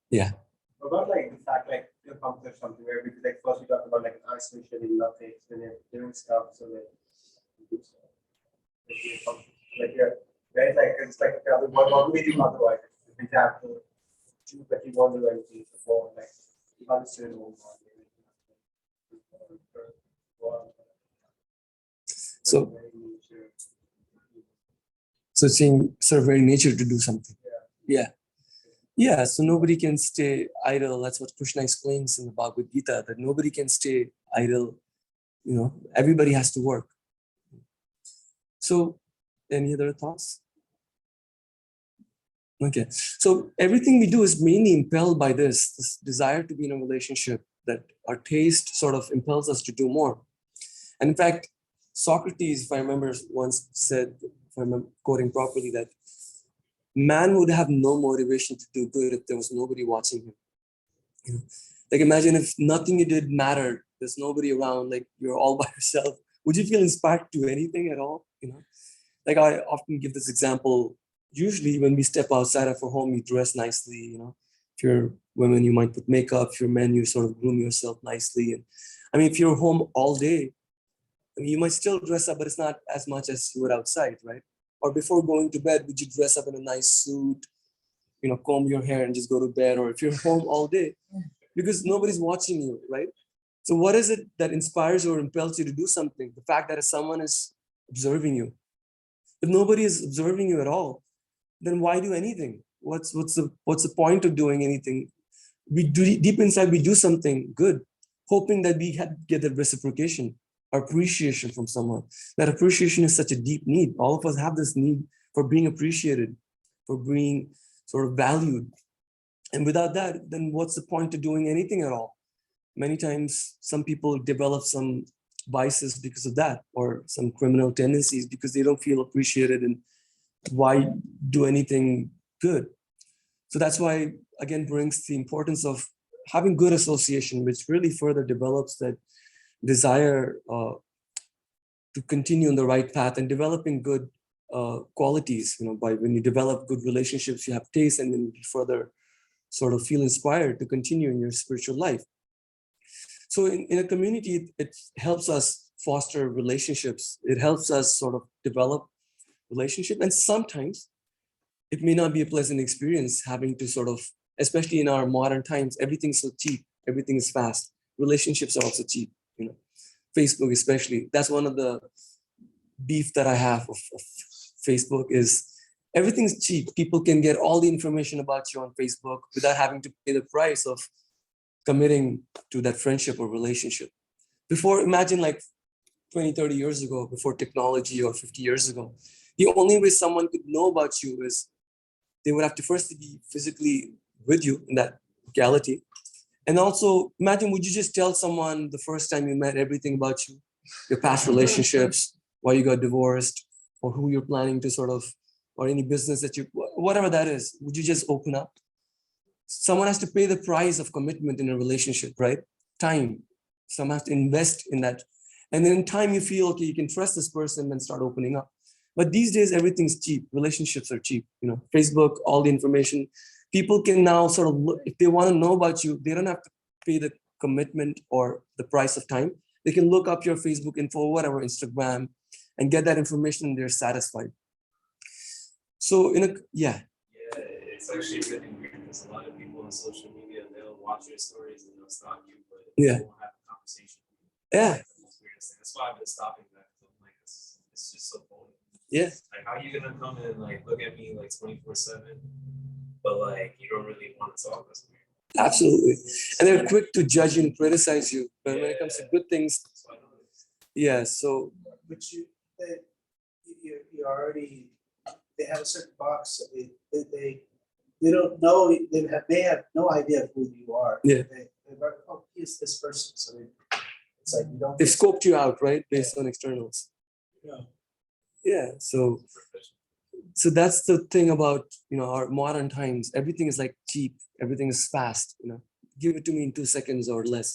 Yeah. What about like the fact like to accomplish something where we like first we talk about like isolation in nothing, then you're doing stuff so that you do stuff. Like yeah, right? Like it's like what do we do otherwise? For example, but you won't do anything before like you understand all So it's in sort of very nature to do something. Yeah. So nobody can stay idle. That's what Krishna explains in the Bhagavad Gita, that nobody can stay idle. Everybody has to work. So any other thoughts? Okay. So everything we do is mainly impelled by this desire to be in a relationship, that our taste sort of impels us to do more. And in fact, Socrates, if I remember, once said, if I remember quoting properly, that man would have no motivation to do good if there was nobody watching him. Like imagine if nothing you did mattered, there's nobody around, like you're all by yourself. Would you feel inspired to do anything at all? Like I often give this example. Usually when we step outside of our home, you dress nicely. If you're women, you might put makeup. If you're men, you sort of groom yourself nicely. And I mean, if you're home all day, you might still dress up, but it's not as much as you would outside, right? Or before going to bed, would you dress up in a nice suit, comb your hair and just go to bed? Or if you're home all day, because nobody's watching you, right? So what is it that inspires you or impels you to do something? The fact that someone is observing you. If nobody is observing you at all, then why do anything? What's the point of doing anything? We do deep inside, we do something good, hoping that we get the reciprocation, appreciation from someone. That appreciation is such a deep need. All of us have this need for being appreciated, for being sort of valued. And without that, then what's the point of doing anything at all? Many times, some people develop some vices because of that, or some criminal tendencies because they don't feel appreciated, and why do anything good? So that's why, again, brings the importance of having good association, which really further develops that desire to continue on the right path, and developing good qualities. By when you develop good relationships, you have taste, and then you further sort of feel inspired to continue in your spiritual life. So in a community, it helps us foster relationships. It helps us sort of develop relationship. And sometimes it may not be a pleasant experience having to sort of, especially in our modern times, everything's so cheap, everything is fast. Relationships are also cheap, Facebook especially. That's one of the beef that I have of Facebook is everything's cheap. People can get all the information about you on Facebook without having to pay the price of committing to that friendship or relationship. Before, imagine like 20, 30 years ago, before technology, or 50 years ago, the only way someone could know about you is they would have to first be physically with you in that locality. And also, imagine, would you just tell someone the first time you met everything about you, your past relationships, why you got divorced, or who you're planning to sort of, or any business that you, whatever that is, would you just open up? Someone has to pay the price of commitment in a relationship, right? Time. Someone has to invest in that. And then in time you feel, okay, you can trust this person and start opening up. But these days, everything's cheap. Relationships are cheap. Facebook, all the information. People can now sort of look, if they want to know about you, they don't have to pay the commitment or the price of time. They can look up your Facebook info, whatever, Instagram, and get that information, and they're satisfied. So Yeah, it's actually really weird because a lot of people on social media, they'll watch your stories and they'll stalk you, but Yeah. they won't have a conversation. Yeah. Like, the most weirdest thing. That's why I've been stopping that. 'Cause I'm like, it's just so boring. Yeah. Like, how are you gonna come and like look at me like 24/7, but like you don't really want to talk? That's weird. Absolutely. And they're quick to judge and criticize you. But when it comes to good things, So I noticed. yeah. So But you already, they have a certain box, so they don't know, they have no idea of who you are. Yeah. Oh, he's this person, so it's like you don't. they've scoped you out, right? Based on externals. Yeah. Yeah. So that's the thing about, our modern times. Everything is like cheap. Everything is fast. Give it to me in 2 seconds or less.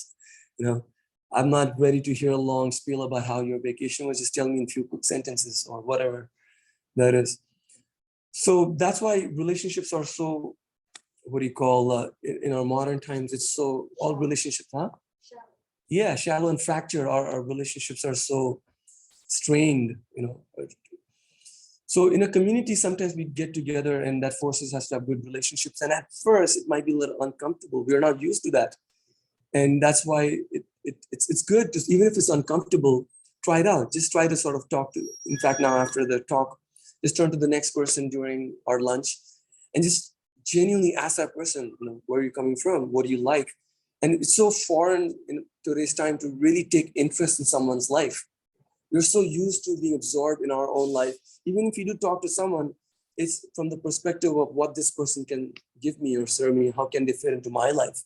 I'm not ready to hear a long spiel about how your vacation was. Just tell me in few quick sentences or whatever that is. So that's why relationships are so, what do you call, in our modern times, it's so, all relationships, huh? Shallow. Yeah, shallow and fractured. Our relationships are so strained. So in a community, sometimes we get together and that forces us to have good relationships. And at first, it might be a little uncomfortable. We're not used to that. And that's why it's good to, even if it's uncomfortable, try it out. Just try to sort of talk to, in fact, now after the talk, just turn to the next person during our lunch and just genuinely ask that person, where are you coming from? What do you like? And it's so foreign in today's time to really take interest in someone's life. We're so used to being absorbed in our own life. Even if you do talk to someone, it's from the perspective of what this person can give me or serve me, how can they fit into my life.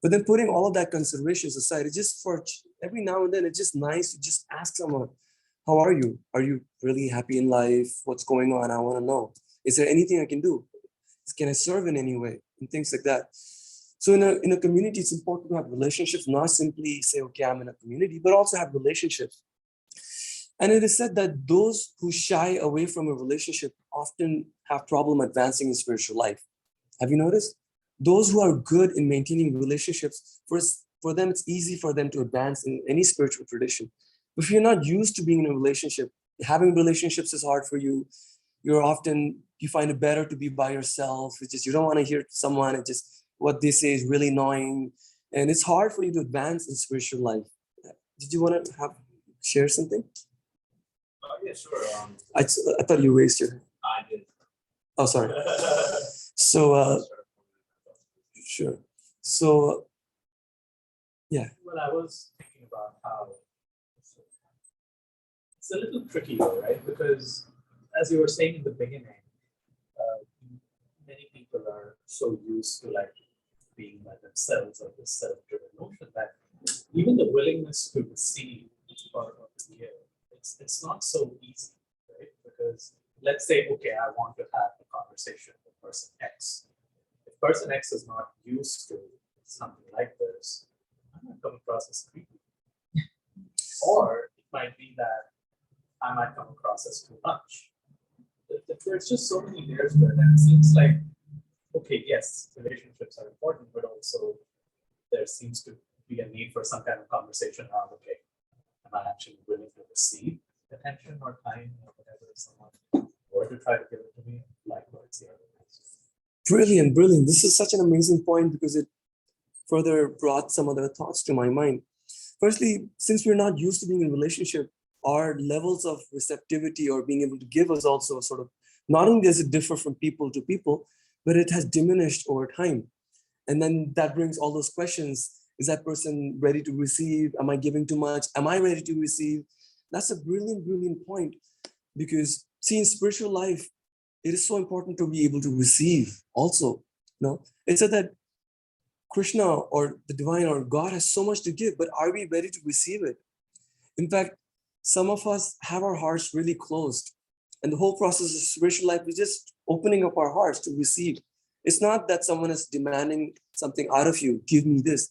But then putting all of that considerations aside, it's just for every now and then, it's just nice to just ask someone, how are you? Are you really happy in life? What's going on? I want to know. Is there anything I can do? Can I serve in any way? And things like that. So in a community, it's important to have relationships, not simply say, okay, I'm in a community, but also have relationships. And it is said that those who shy away from a relationship often have problem advancing in spiritual life. Have you noticed? Those who are good in maintaining relationships, for them, it's easy for them to advance in any spiritual tradition. But if you're not used to being in a relationship, having relationships is hard for you. You find it better to be by yourself. It's just, you don't want to hear someone. It's just what they say is really annoying. And it's hard for you to advance in spiritual life. Did you want to share something? Yeah, sure. I thought you raised your hand. I did. Oh, sorry. So, sure. So, yeah. Well, I was thinking about how it's a little tricky though, right? Because as you were saying in the beginning, many people are so used to like being by themselves or this self-driven notion that even the willingness to receive is part of the give. It's not so easy, right? Because let's say, okay, I want to have a conversation with person X. If person X is not used to something like this, I might come across as creepy. Or it might be that I might come across as too much. There's just so many layers to it, and it seems like, okay, yes, relationships are important, but also there seems to be a need for some kind of conversation around, okay, am I actually willing to receive attention or time or whatever someone, or to try to give it to me, likewise the other way. Brilliant. This is such an amazing point because it further brought some other thoughts to my mind. Firstly, since we're not used to being in a relationship, our levels of receptivity or being able to give us also sort of, not only does it differ from people to people, but it has diminished over time. And then that brings all those questions. Is that person ready to receive? Am I giving too much? Am I ready to receive? That's a brilliant point. Because see, in spiritual life, it is so important to be able to receive also. It's said that Krishna or the divine or God has so much to give, but are we ready to receive it? In fact, some of us have our hearts really closed. And the whole process of spiritual life is just opening up our hearts to receive. It's not that someone is demanding something out of you. Give me this.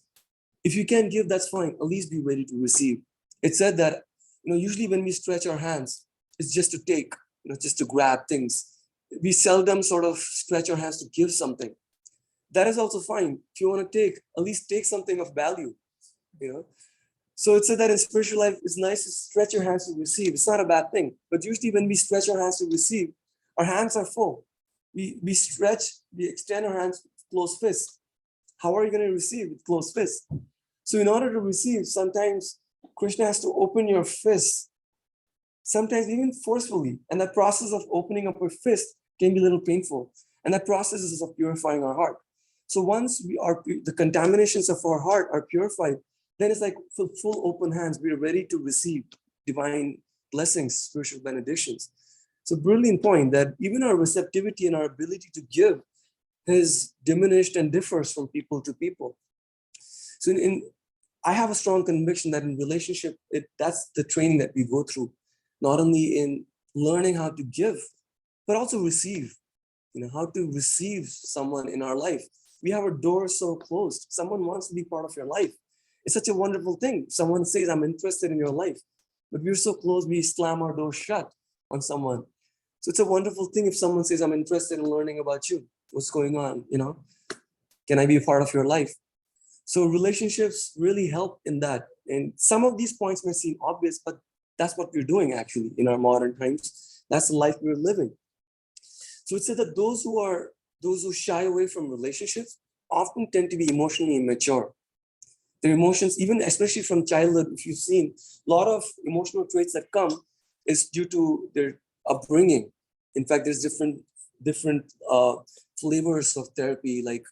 If you can't give, that's fine. At least be ready to receive. It said that, usually when we stretch our hands, it's just to take, just to grab things. We seldom sort of stretch our hands to give something. That is also fine. If you want to take, at least take something of value, So it said that in spiritual life, it's nice to stretch your hands to receive. It's not a bad thing. But usually when we stretch our hands to receive, our hands are full. We extend our hands, close fists. how are you going to receive with closed fists? So in order to receive, sometimes Krishna has to open your fist, sometimes even forcefully. And that process of opening up your fist can be a little painful. And that process is of purifying our heart. So once the contaminations of our heart are purified, then it's like full open hands. We are ready to receive divine blessings, spiritual benedictions. So brilliant point that even our receptivity and our ability to give is diminished and differs from people to people. So I have a strong conviction that in relationship, that's the training that we go through, not only in learning how to give, but also receive, how to receive someone in our life. We have our doors so closed. Someone wants to be part of your life. It's such a wonderful thing. Someone says, I'm interested in your life, but we're so close, we slam our door shut on someone. So it's a wonderful thing if someone says, I'm interested in learning about you. What's going on? Can I be a part of your life? So relationships really help in that. And some of these points may seem obvious, but that's what we're doing actually in our modern times. That's the life we're living. So it said that those who shy away from relationships often tend to be emotionally immature. Their emotions, even especially from childhood, if you've seen, a lot of emotional traits that come is due to their upbringing. In fact, there's different flavors of therapy. Like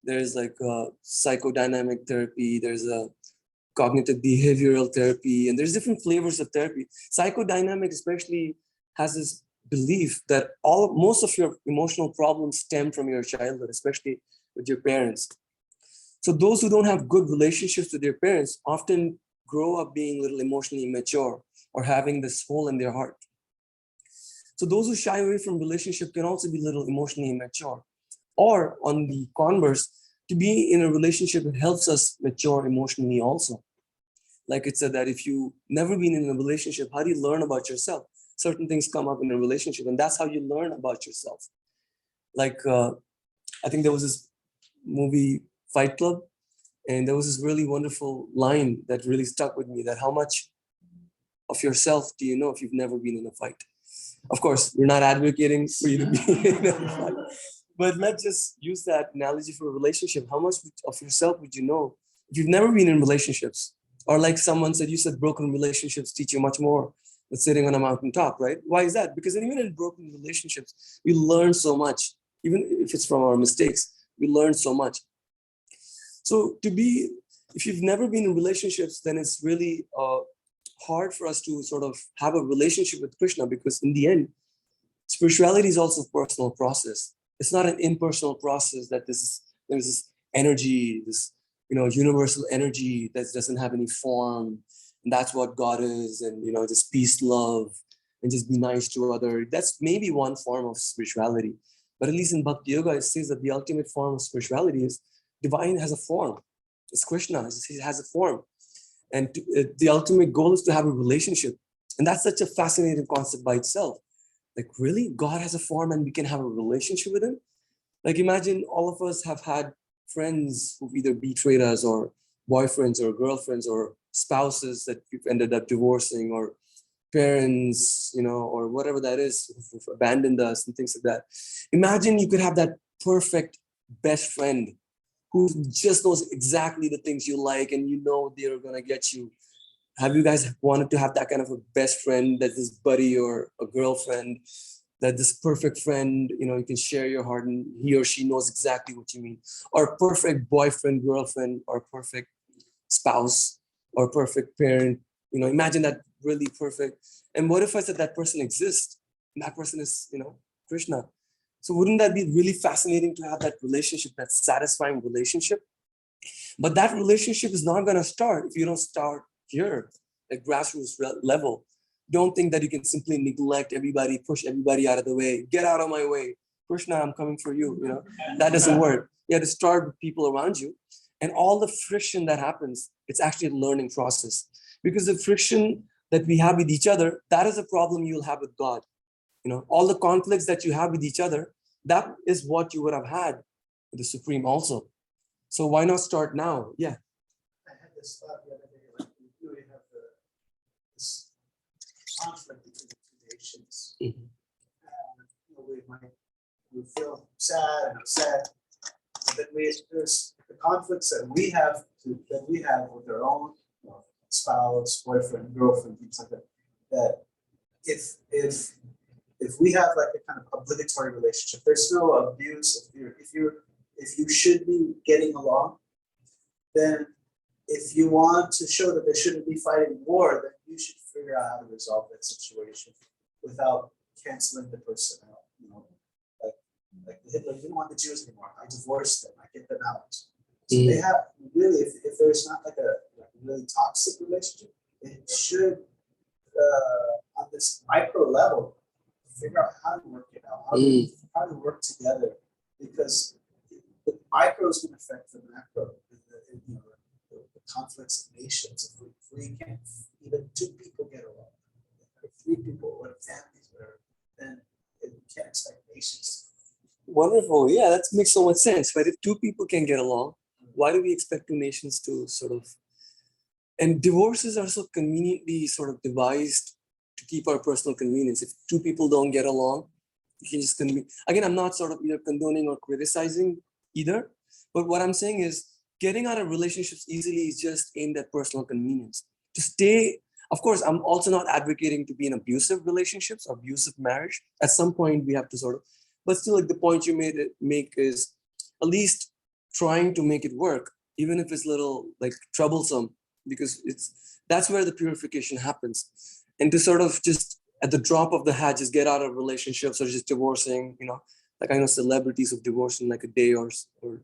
there's psychodynamic therapy, there's a cognitive behavioral therapy, and there's different flavors of therapy. Psychodynamic especially has this belief that most of your emotional problems stem from your childhood, especially with your parents. So those who don't have good relationships with their parents often grow up being a little emotionally immature or having this hole in their heart. So those who shy away from relationship can also be a little emotionally immature. Or on the converse, to be in a relationship, it helps us mature emotionally also. Like it said that if you never been in a relationship, how do you learn about yourself? Certain things come up in a relationship, and that's how you learn about yourself. Like I think there was this movie Fight Club, and there was this really wonderful line that really stuck with me, that how much of yourself do you know if you've never been in a fight? Of course, we're not advocating for you to be in a fight, but let's just use that analogy for a relationship. How much of yourself would you know if you've never been in relationships? Or like someone said, you said broken relationships teach you much more than sitting on a mountaintop, right? Why is that? Because even in broken relationships, we learn so much. Even if it's from our mistakes, we learn so much. So if you've never been in relationships, then it's really hard for us to sort of have a relationship with Krishna, because in the end, spirituality is also a personal process. It's not an impersonal process that there's this energy, this universal energy that doesn't have any form. And that's what God is, and just peace, love, and just be nice to others. That's maybe one form of spirituality. But at least in Bhakti Yoga, it says that the ultimate form of spirituality is divine has a form. It's Krishna, he has a form. And the ultimate goal is to have a relationship. And that's such a fascinating concept by itself. Like, really? God has a form and we can have a relationship with him? Like, imagine all of us have had friends who've either betrayed us, or boyfriends or girlfriends or spouses that we've ended up divorcing, or parents, or whatever that is, who've abandoned us and things like that. Imagine you could have that perfect best friend who just knows exactly the things you like, and they're gonna get you. Have you guys wanted to have that kind of a best friend, that this buddy or a girlfriend, that this perfect friend, you can share your heart and he or she knows exactly what you mean? Or perfect boyfriend, girlfriend, or perfect spouse, or perfect parent. Imagine that really perfect. And what if I said that person exists, and that person is, Krishna? So wouldn't that be really fascinating to have that relationship, that satisfying relationship? But that relationship is not going to start if you don't start here at grassroots level. Don't think that you can simply neglect everybody, push everybody out of the way. Get out of my way. Krishna, I'm coming for you. That doesn't work. You have to start with people around you. And all the friction that happens, it's actually a learning process. Because the friction that we have with each other, that is a problem you'll have with God. All the conflicts that you have with each other, that is what you would have had with the Supreme also. So why not start now? Yeah. I had this thought the other day, like we really have this conflict between the two nations. We feel sad and upset, but then there's the conflicts that we have with our own spouse, boyfriend, girlfriend, things like that. That if we have like a kind of obligatory relationship, there's no abuse. If you should be getting along, then if you want to show that they shouldn't be fighting war, then you should figure out how to resolve that situation without canceling the person out. You know, like Hitler didn't want the Jews anymore. I divorced them. I get them out. So they have really, if there's not like a really toxic relationship, it should on this micro level figure out how to work it out, how to work together, because the micro is going to affect the macro. The conflicts of nations. If we can't, even two people get along, or three people, or families, whatever, then we can't expect nations. Wonderful. Yeah, that makes so much sense. But if two people can get along, why do we expect two nations to sort of? And divorces are so conveniently sort of devised to keep our personal convenience. If two people don't get along, you can just again, I'm not sort of either condoning or criticizing either, but what I'm saying is getting out of relationships easily is just aimed at personal convenience. To stay, of course, I'm also not advocating to be in abusive relationships or abusive marriage. At some point we have to sort of, but still like the point you make is at least trying to make it work, even if it's a little like troublesome, because that's where the purification happens. And to sort of just at the drop of the hat, just get out of relationships or just divorcing, like I know celebrities of divorce in like a day or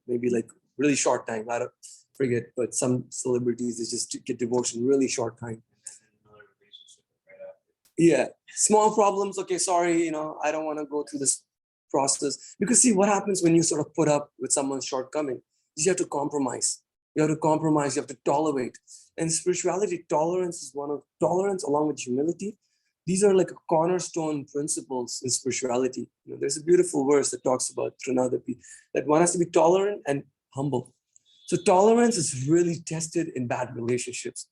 maybe like really short time. I don't forget, but some celebrities they just get divorced in really short time. Yeah, small problems. Okay, sorry, I don't want to go through this process, because see what happens when you sort of put up with someone's shortcoming is you have to compromise. You have to tolerate. And spirituality, tolerance along with humility. These are like cornerstone principles in spirituality. There's a beautiful verse that talks about Prana, that one has to be tolerant and humble. So tolerance is really tested in bad relationships.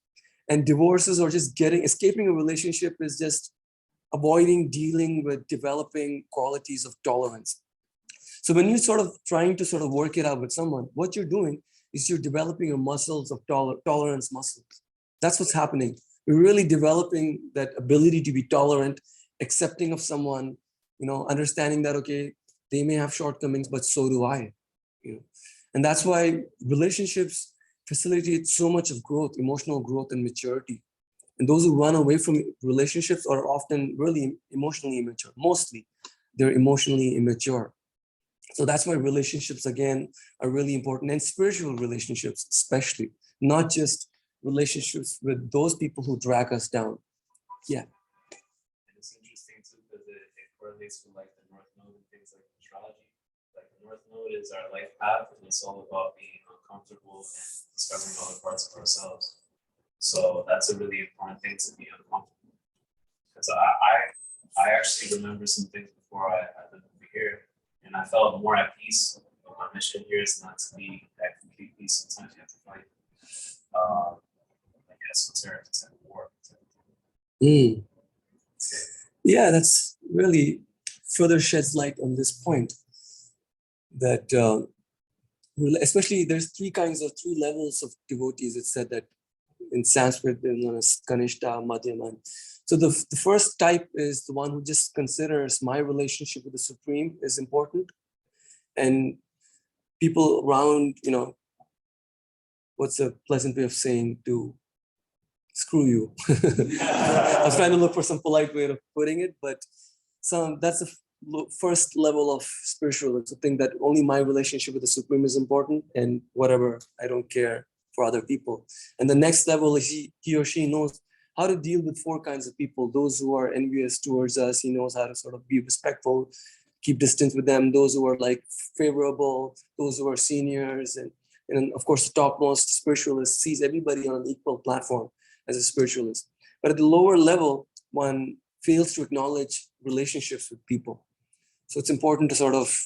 And divorces or just escaping a relationship is just avoiding dealing with developing qualities of tolerance. So when you're sort of trying to sort of work it out with someone, what you're doing is you're developing your muscles of tolerance muscles. That's what's happening. You're really developing that ability to be tolerant, accepting of someone, understanding that, okay, they may have shortcomings, but so do I. And that's why relationships facilitate so much of growth, emotional growth and maturity. And those who run away from relationships are often really emotionally immature. Mostly, they're emotionally immature. So that's why relationships, again, are really important, and spiritual relationships, especially, not just relationships with those people who drag us down. Yeah. And it's interesting too, because it correlates with like the North Node and things like astrology. Like the North Node is our life path, and it's all about being uncomfortable and discovering other parts of ourselves. So that's a really important thing, to be uncomfortable. Because I actually remember some things before I lived over here. And I felt more at peace. My mission here is not to be at complete peace. Sometimes you have to fight. I guess esoteric type of war. Yeah, that's really further sheds light on this point. That especially there's three levels of devotees. It's said that in Sanskrit, they're known as Kanishta, Madhyama. So the first type is the one who just considers my relationship with the Supreme is important. And people around, what's a pleasant way of saying to screw you? I was trying to look for some polite way of putting it, but that's the first level of spiritualism, to think that only my relationship with the Supreme is important and whatever, I don't care for other people. And the next level is he or she knows how to deal with four kinds of people. Those who are envious towards us, he knows how to sort of be respectful, keep distance with them. Those who are like favorable, those who are seniors. And of course, the topmost spiritualist sees everybody on an equal platform as a spiritualist. But at the lower level, one fails to acknowledge relationships with people. So it's important to sort of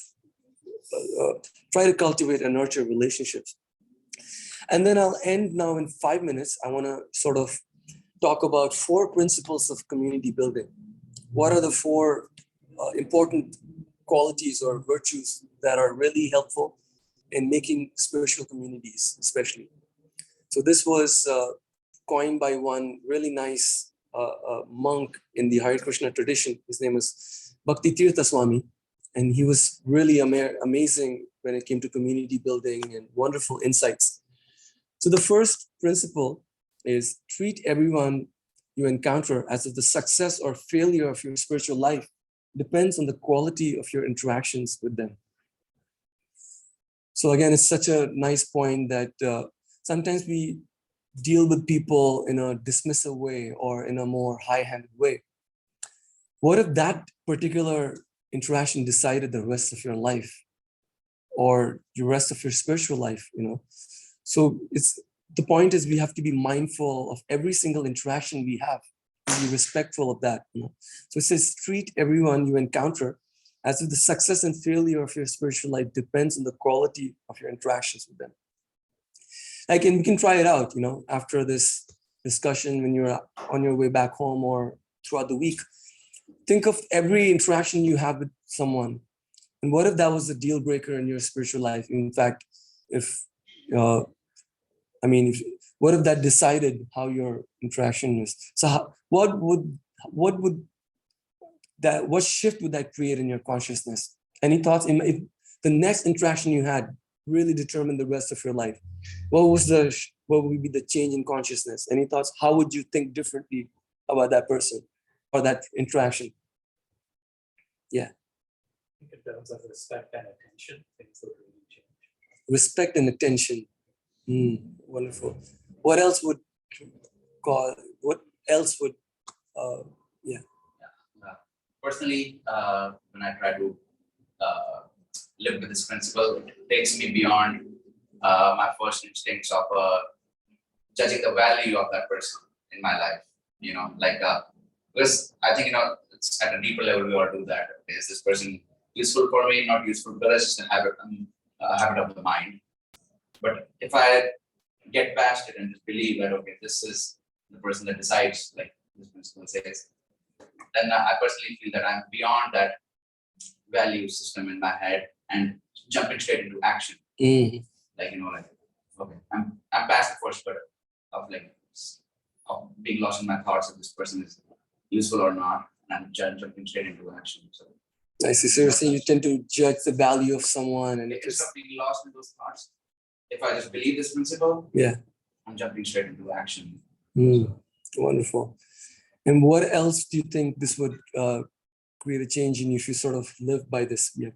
try to cultivate and nurture relationships. And then I'll end now in 5 minutes. I want to sort of talk about 4 principles of community building. What are the 4 important qualities or virtues that are really helpful and making spiritual communities, especially. So this was coined by one really nice monk in the Hare Krishna tradition. His name is Bhakti Tirtha Swami, and he was really amazing when it came to community building and wonderful insights. So the first principle is treat everyone you encounter as if the success or failure of your spiritual life depends on the quality of your interactions with them. So again, it's such a nice point that sometimes we deal with people in a dismissive way or in a more high-handed way. What if that particular interaction decided the rest of your life or the rest of your spiritual life, So the point is we have to be mindful of every single interaction we have, be respectful of that. So it says treat everyone you encounter as if the success and failure of your spiritual life depends on the quality of your interactions with them. Like, and we can try it out, after this discussion when you're on your way back home or throughout the week. Think of every interaction you have with someone. And what if that was a deal breaker in your spiritual life? In fact, what if that decided how your interaction is? So what shift would that create in your consciousness? Any thoughts? If the next interaction you had really determined the rest of your life, what would be the change in consciousness? Any thoughts? How would you think differently about that person or that interaction? Yeah. In terms of respect and attention, things would really change. Respect and attention. Wonderful. What else would Personally, when I try to live with this principle, it takes me beyond my first instincts of judging the value of that person in my life. Because I think it's at a deeper level we all do that. Is this person useful for me? Not useful? But that's just a habit of the mind. But if I get past it and just believe that this is the person that decides, like this principle says, then I personally feel that I'm beyond that value system in my head and jumping straight into action. I'm past the first bit of being lost in my thoughts if this person is useful or not, and I'm jumping straight into action. So I see. So you're saying you tend to judge the value of someone, and instead of being lost in those thoughts, if I just believe this principle, I'm jumping straight into action. Wonderful. And what else do you think this would create a change in you if you sort of live by this? Time,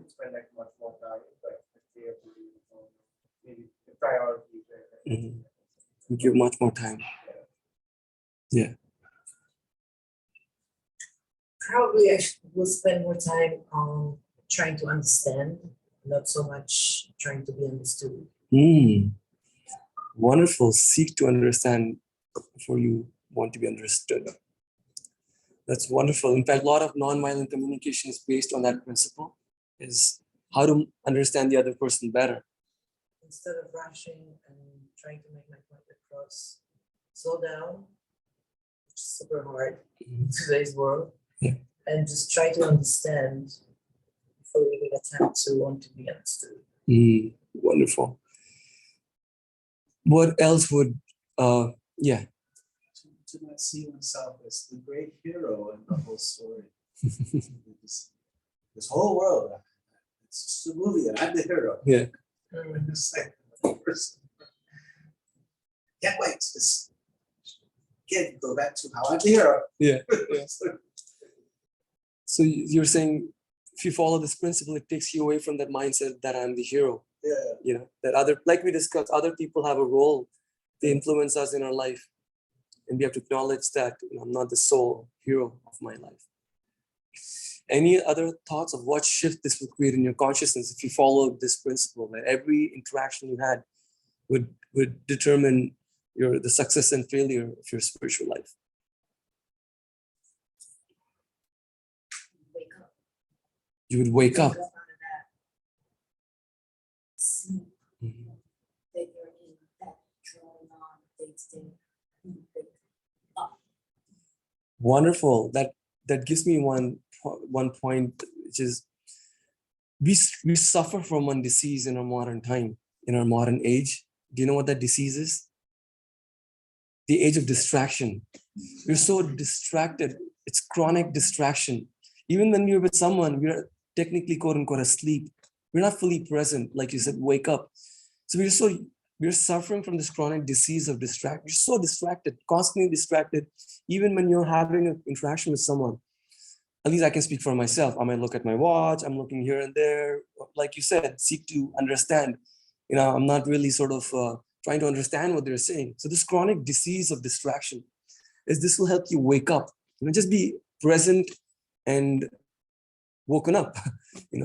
spend much more time, but maybe the priority. You give much more time. Yeah. Probably I will spend more time on trying to understand, not so much trying to be understood. Wonderful. Seek to understand before you want to be understood. That's wonderful. In fact, a lot of nonviolent communication is based on that principle, is how to understand the other person better. Instead of rushing and trying to make my point across, slow down, which is super hard in today's world, and just try to understand before you even attempt to want to be understood. Wonderful. What else would, To not see oneself as the great hero in the whole story. this whole world, it's just a movie and I'm the hero. Yeah. I'm just like the person. Can't wait to just go back to how I'm the hero. Yeah. So you're saying if you follow this principle, it takes you away from that mindset that I'm the hero. Yeah. That like we discussed, other people have a role. They influence us in our life. And we have to acknowledge that I'm not the sole hero of my life. Any other thoughts of what shift this would create in your consciousness if you follow this principle, that every interaction you had would determine the success and failure of your spiritual life? Wake up. You would wake up. Out of that sleep that you're in, that drawing on day-to-day. Wake up. Wonderful. That gives me one point which is we suffer from one disease in our modern time, in our modern age. Do you know what that disease is? The age of distraction. We're so distracted. It's chronic distraction. Even when we're with someone, we're technically quote unquote asleep. We're not fully present, like you said, wake up. So we're suffering from this chronic disease of distraction. You're so distracted, constantly distracted, even when you're having an interaction with someone. At least I can speak for myself. I might look at my watch, I'm looking here and there. Like you said, seek to understand. I'm not really sort of trying to understand what they're saying. So this chronic disease of distraction this will help you wake up. Just be present and woken up.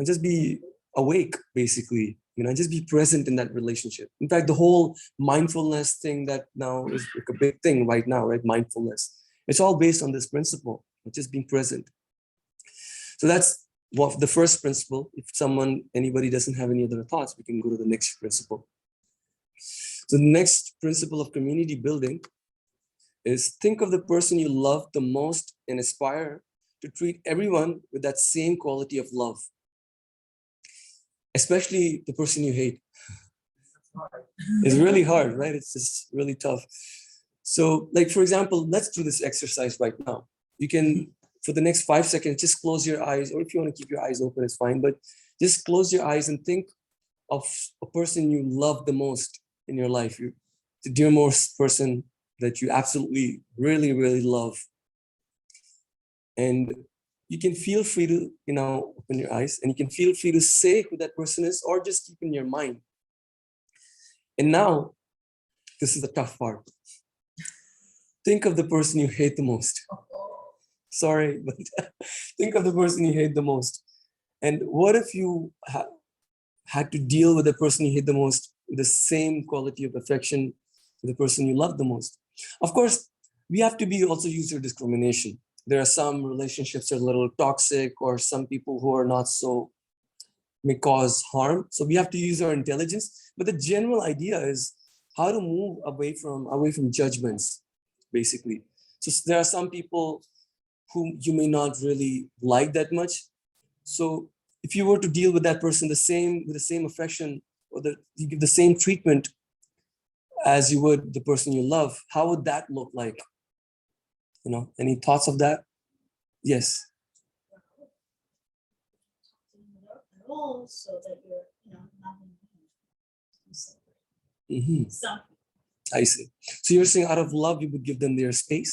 Just be awake, basically. Just be present in that relationship. In fact, the whole mindfulness thing that now is like a big thing right now, right? Mindfulness. It's all based on this principle of just being present. So that's the first principle. If anybody doesn't have any other thoughts, we can go to the next principle. So the next principle of community building is think of the person you love the most and aspire to treat everyone with that same quality of love, especially the person you hate. It's really hard, right? It's just really tough. So like, for example, let's do this exercise right now. You can, for the next 5 seconds, just close your eyes, or if you want to keep your eyes open, it's fine, but just close your eyes and think of a person you love the most in your life, the dearest person that you absolutely, really, really love. And you can feel free to, open your eyes, and you can feel free to say who that person is, or just keep in your mind. And now, this is the tough part. Think of the person you hate the most. Sorry, but think of the person you hate the most. And what if you had to deal with the person you hate the most with the same quality of affection to the person you love the most? Of course, we have to be also user discrimination. There are some relationships that are a little toxic, or some people who are not so, may cause harm. So we have to use our intelligence. But the general idea is how to move away from judgments, basically. So there are some people whom you may not really like that much. So if you were to deal with that person with the same affection, or you give the same treatment as you would the person you love, how would that look like? Any thoughts of that? Yes. So that you're, not Mm-hmm. some I see. So you're saying out of love, you would give them their space?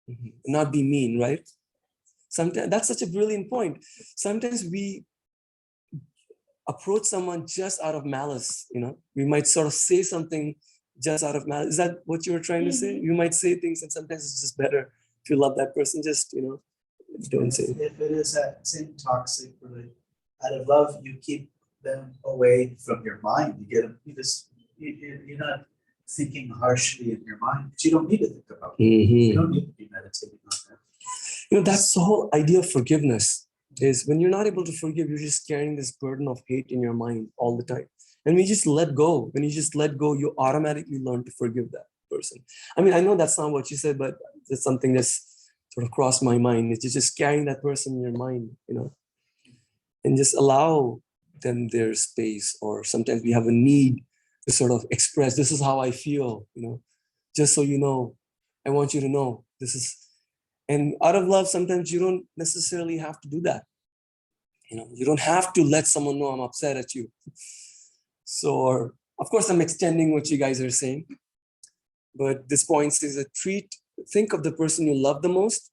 Mm-hmm. Not be mean, right? Sometimes that's such a brilliant point. Sometimes we approach someone just out of malice, we might sort of say something just out of malice. Is that what you were trying to say? You might say things, and sometimes it's just better if you love that person, just, don't say it. If it is that same toxic relationship, out of love, you keep them away from your mind. You get them, you're not thinking harshly in your mind, because you don't need to think about it. You don't need to be meditating on that. That's the whole idea of forgiveness, is when you're not able to forgive, you're just carrying this burden of hate in your mind all the time. And when you just let go, you automatically learn to forgive that person. I mean, I know that's not what you said, but it's something that's sort of crossed my mind. It's just carrying that person in your mind, and just allow them their space. Or sometimes we have a need to sort of express, this is how I feel, just so you know, I want you to know this is. And out of love, sometimes you don't necessarily have to do that. You don't have to let someone know I'm upset at you. So, or, of course, I'm extending what you guys are saying. But this point says that think of the person you love the most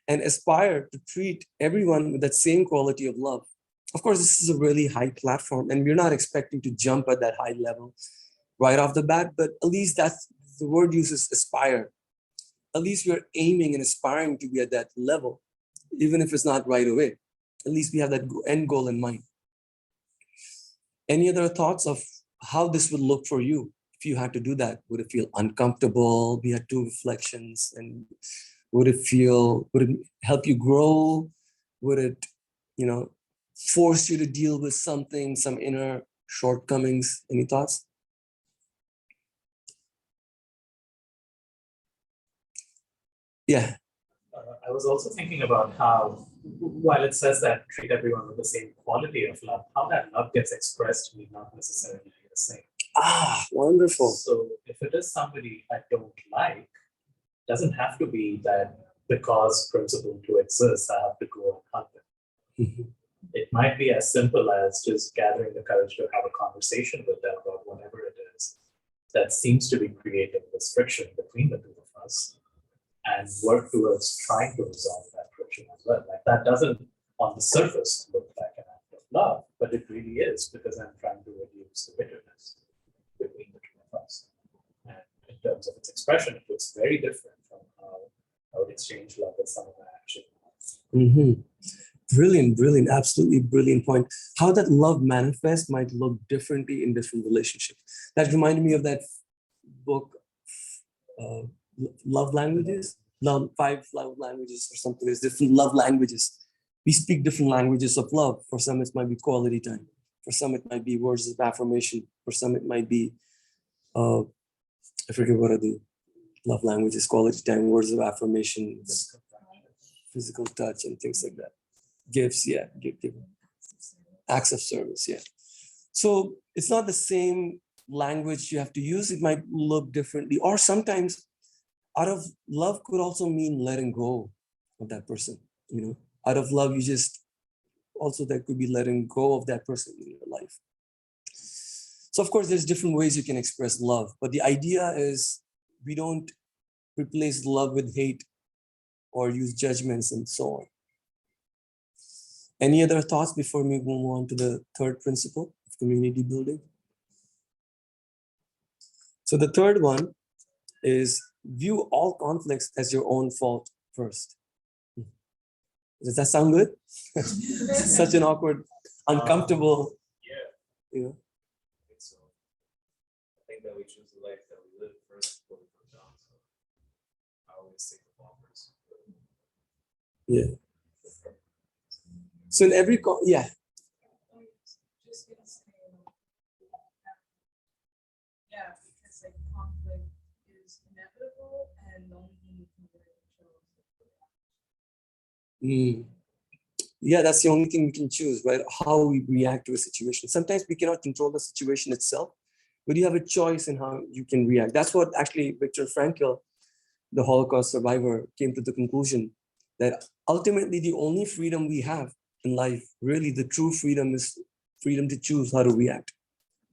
and aspire to treat everyone with that same quality of love. Of course, this is a really high platform, and we're not expecting to jump at that high level right off the bat, but at least that's the word uses aspire. At least we're aiming and aspiring to be at that level, even if it's not right away. At least we have that end goal in mind. Any other thoughts of how this would look for you if you had to do that? Would it feel uncomfortable? We had 2 reflections. And would it help you grow? Would it, force you to deal with something, some inner shortcomings? Any thoughts? Yeah. I was also thinking about how while it says that treat everyone with the same quality of love, how that love gets expressed may not necessarily be the same. Ah, wonderful. So if it is somebody I don't like, doesn't have to be that because principle to exist, I have to go and hunt them. Mhm. It might be as simple as just gathering the courage to have a conversation with them about whatever it is that seems to be creating this friction between the two of us, and work towards trying to resolve that friction as well. Like that doesn't on the surface look like an act of love, but it really is, because I'm trying to reduce the bitterness between the two of us. And in terms of its expression, it looks very different from how I would exchange love with some of my actions. Mhm. Brilliant, brilliant, absolutely brilliant point. How that love manifests might look differently in different relationships. That reminded me of that book, uh, Love Languages, Five Love Languages or something. There's different love languages. We speak different languages of love. For some, it might be quality time. For some, it might be words of affirmation. For some, it might be, I forget what are the love languages, quality time, words of affirmation, physical touch, and things like that. Gifts, yeah, give. Acts of service, yeah. So it's not the same language you have to use. It might look differently. Or sometimes out of love could also mean letting go of that person. Out of love, you just also that could be letting go of that person in your life. So of course, there's different ways you can express love, but the idea is we don't replace love with hate or use judgments and so on. Any other thoughts before we move on to the third principle of community building? So the third one is view all conflicts as your own fault first. Does that sound good? Such an awkward, uncomfortable. Yeah, You know. I think so. I think that we choose the life that we live first before we come down. So I always think of offers. Yeah. So in every yeah. Just gonna say, yeah, because like conflict is inevitable, and the only thing you can do is Yeah, that's the only thing we can choose, right? How we react to a situation. Sometimes we cannot control the situation itself, but you have a choice in how you can react. That's what actually Viktor Frankl, the Holocaust survivor, came to the conclusion that ultimately the only freedom we have in life, really the true freedom, is freedom to choose how to react.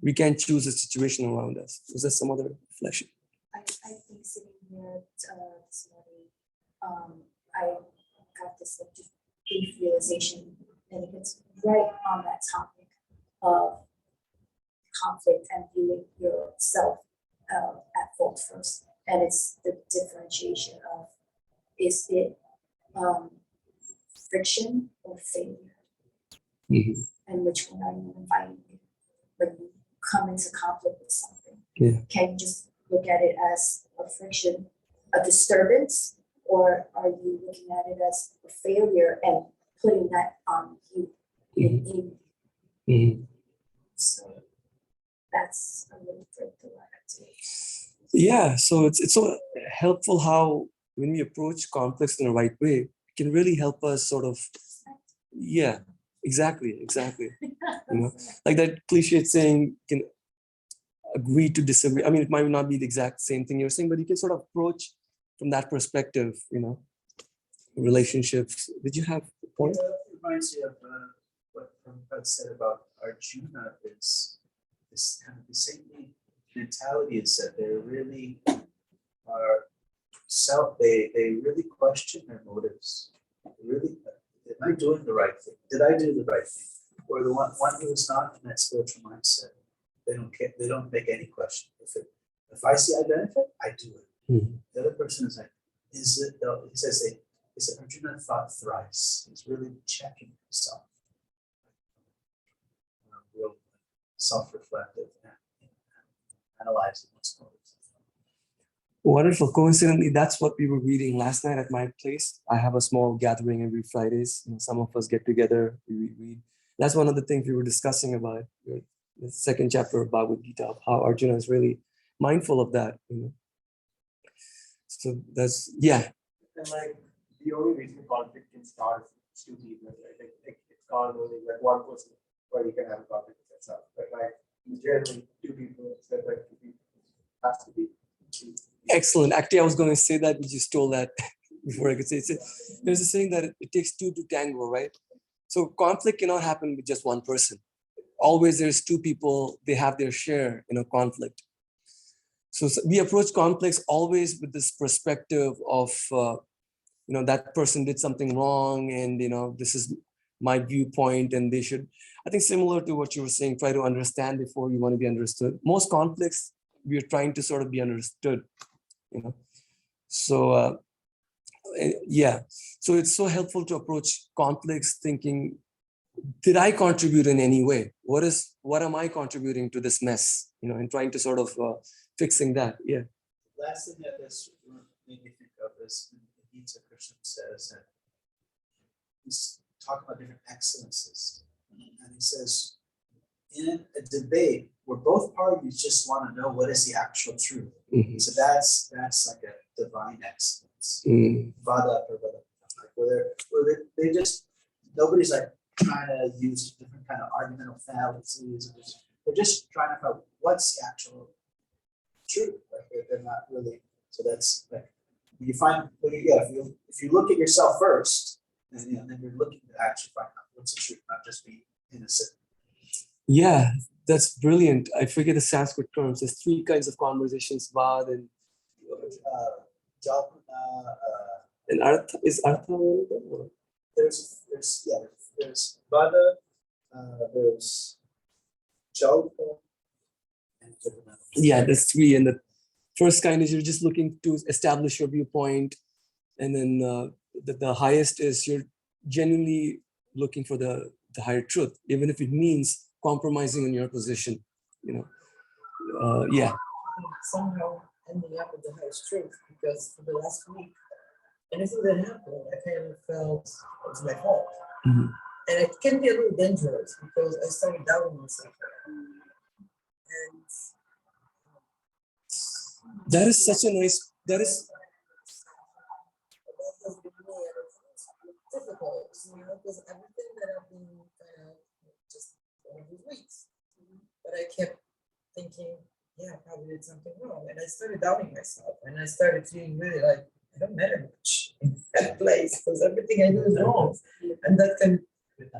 We can't choose the situation around us. Was there some other reflection? I think sitting here this morning, I got this like just brief realization, and it's right on that topic of conflict and viewing yourself at fault first. And it's the differentiation of, is it friction or failure? Mhm. And which one are you inviting when you come into conflict with something? Yeah. Can you just look at it as a friction, a disturbance, or are you looking at it as a failure and putting that on you? So that's a really breakthrough activity. Yeah, so it's so helpful how when we approach conflicts in the right way, it can really help us sort of, yeah, exactly. Like that cliche saying, can agree to disagree. I mean, it might not be the exact same thing you're saying, but you can sort of approach from that perspective, relationships. Did you have a point? It reminds me of what Prabhupada said about Arjuna. Is this kind of the same mentality? Is that they really are they really question their motives. Really, am I doing the right thing? Did I do the right thing? Or the one who is not in that spiritual mindset, they don't care. They don't make any question. If I see I benefit, I do it. The other person is like, is it though? He says Arjuna thought thrice. He's really checking himself. Real self-reflective and analyzing what's motives. Wonderful. Coincidentally, that's what we were reading last night at my place. I have a small gathering every Fridays. Some of us get together, we read. That's one of the things we were discussing about the second chapter of Bhagavad Gita, of how Arjuna is really mindful of that. So that's, yeah. And like the only reason conflict can start it's too deep, right? Like it's not only like one person where you can have a conflict with yourself, but like generally two people, instead of like two people, has to be two. Excellent. Actually, I was going to say that, but you stole that before I could say it. There's a saying that it takes two to tango, right? So conflict cannot happen with just one person. Always there's two people, they have their share in a conflict. So we approach conflicts always with this perspective of, that person did something wrong and, this is my viewpoint and they should, I think similar to what you were saying, try to understand before you want to be understood. Most conflicts, we're trying to sort of be understood, So, yeah, so it's so helpful to approach conflicts thinking, did I contribute in any way? What am I contributing to this mess? And trying to sort of fixing that. Yeah. Last thing that this made me think of is Gita Krishna says that he's talking about different excellences. And he says, in a debate where both parties just want to know what is the actual truth. Mm-hmm. So that's like a divine excellence. Mm. Vada or Vada. Like where they just, nobody's like trying to use different kind of argumental fallacies. They're just trying to find out what's the actual truth. Like they're not really, so that's like, you find, if you look at yourself first, and then you're looking to actually find out what's the truth, not just be innocent. Yeah, that's brilliant. I forget the Sanskrit terms. There's 3 kinds of conversations, Vad and Jalpana, and Artha. Is Artha one of them? Or? There's Vada, there's Jalpa, and Godruma. Yeah, there's 3. And the first kind is you're just looking to establish your viewpoint. And then the highest is you're genuinely looking for the higher truth, even if it means compromising on your position, yeah. Somehow ending up with the highest truth, because for the last week, anything that happened, I kind of felt it was my fault. Mm-hmm. And it can be a little dangerous because I started doubting myself. And that is such a nice, that is. That has been difficult, because everything that I've been kind of just one of these weeks. But I kept thinking, yeah, I probably did something wrong. And I started doubting myself. And I started feeling really like, I don't matter much in that place because everything I do is wrong. And that can keep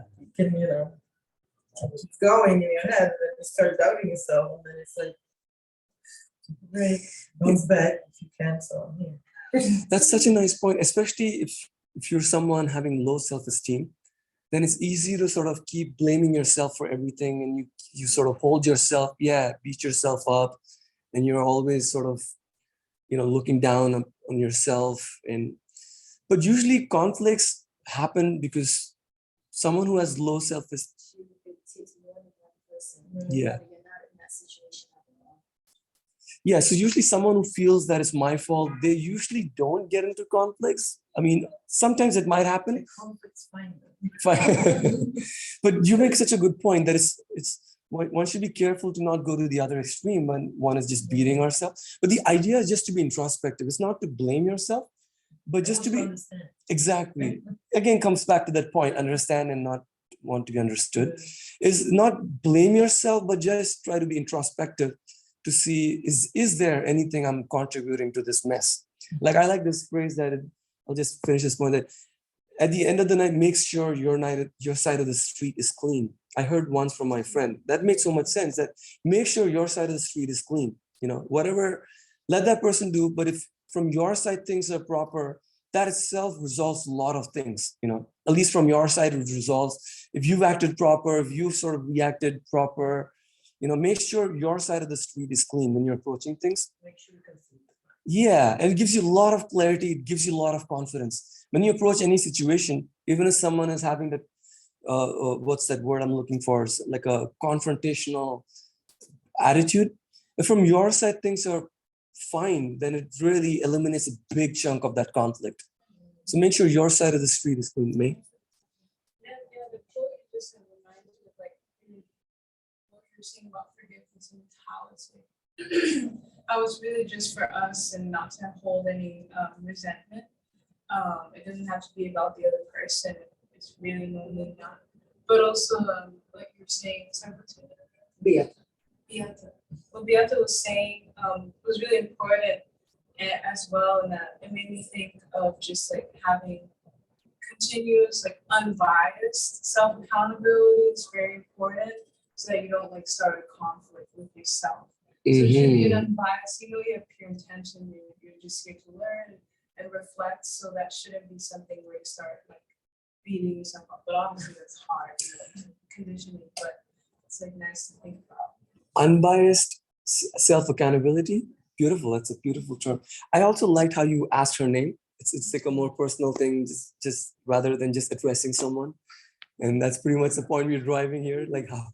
going in your head. And then you start doubting yourself. And then it's like, break, bounce back if you can. So I'm here. That's such a nice point, especially if you're someone having low self-esteem. Then it's easy to sort of keep blaming yourself for everything, and you sort of hold yourself, beat yourself up, and you're always sort of, looking down on yourself. But usually conflicts happen because someone who has low self-esteem. Yeah. Yeah, so usually someone who feels that it's my fault, they usually don't get into conflicts. I mean, sometimes it might happen. Conflict's fine. But you make such a good point that it's one should be careful to not go to the other extreme when one is just beating ourselves. But the idea is just to be introspective. It's not to blame yourself, but just to be understand. Exactly. Again, comes back to that point, understand and not want to be understood. Is not blame yourself, but just try to be introspective to see, is there anything I'm contributing to this mess? Like I like this phrase that I'll just finish this point, that at the end of the night, make sure your side of the street is clean. I heard once from my friend, that makes so much sense, that make sure your side of the street is clean. Whatever, let that person do. But if from your side things are proper, that itself resolves a lot of things, at least from your side, it resolves. If you've acted proper, if you've sort of reacted proper, make sure your side of the street is clean when you're approaching things. Make sure you can see. Yeah, and it gives you a lot of clarity. It gives you a lot of confidence. When you approach any situation, even if someone is having that, what's that word I'm looking for? Like a confrontational attitude. If from your side things are fine, then it really eliminates a big chunk of that conflict. So make sure your side of the street is clean, May. Yeah, the quote you just reminded me of, like, what you're saying about forgiveness and how it's like, how it's really just for us and not to hold any resentment. It doesn't have to be about the other person. it's really lonely now. But also, like you're saying, sorry, what's your name? Beata. Beata. What Beata was saying was really important as well, in that it made me think of just like having continuous, like unbiased self-accountability is very important, so that you don't like start a conflict with yourself. So it should be an unbiased, you have pure intention, you're just here to learn and reflect, so that shouldn't be something where you start like beating yourself up. But obviously that's hard, conditioning, but it's like nice to think about. Unbiased self-accountability. Beautiful. That's a beautiful term. I also liked how you asked her name. It's like a more personal thing, just rather than just addressing someone. And that's pretty much the point we're driving here, like how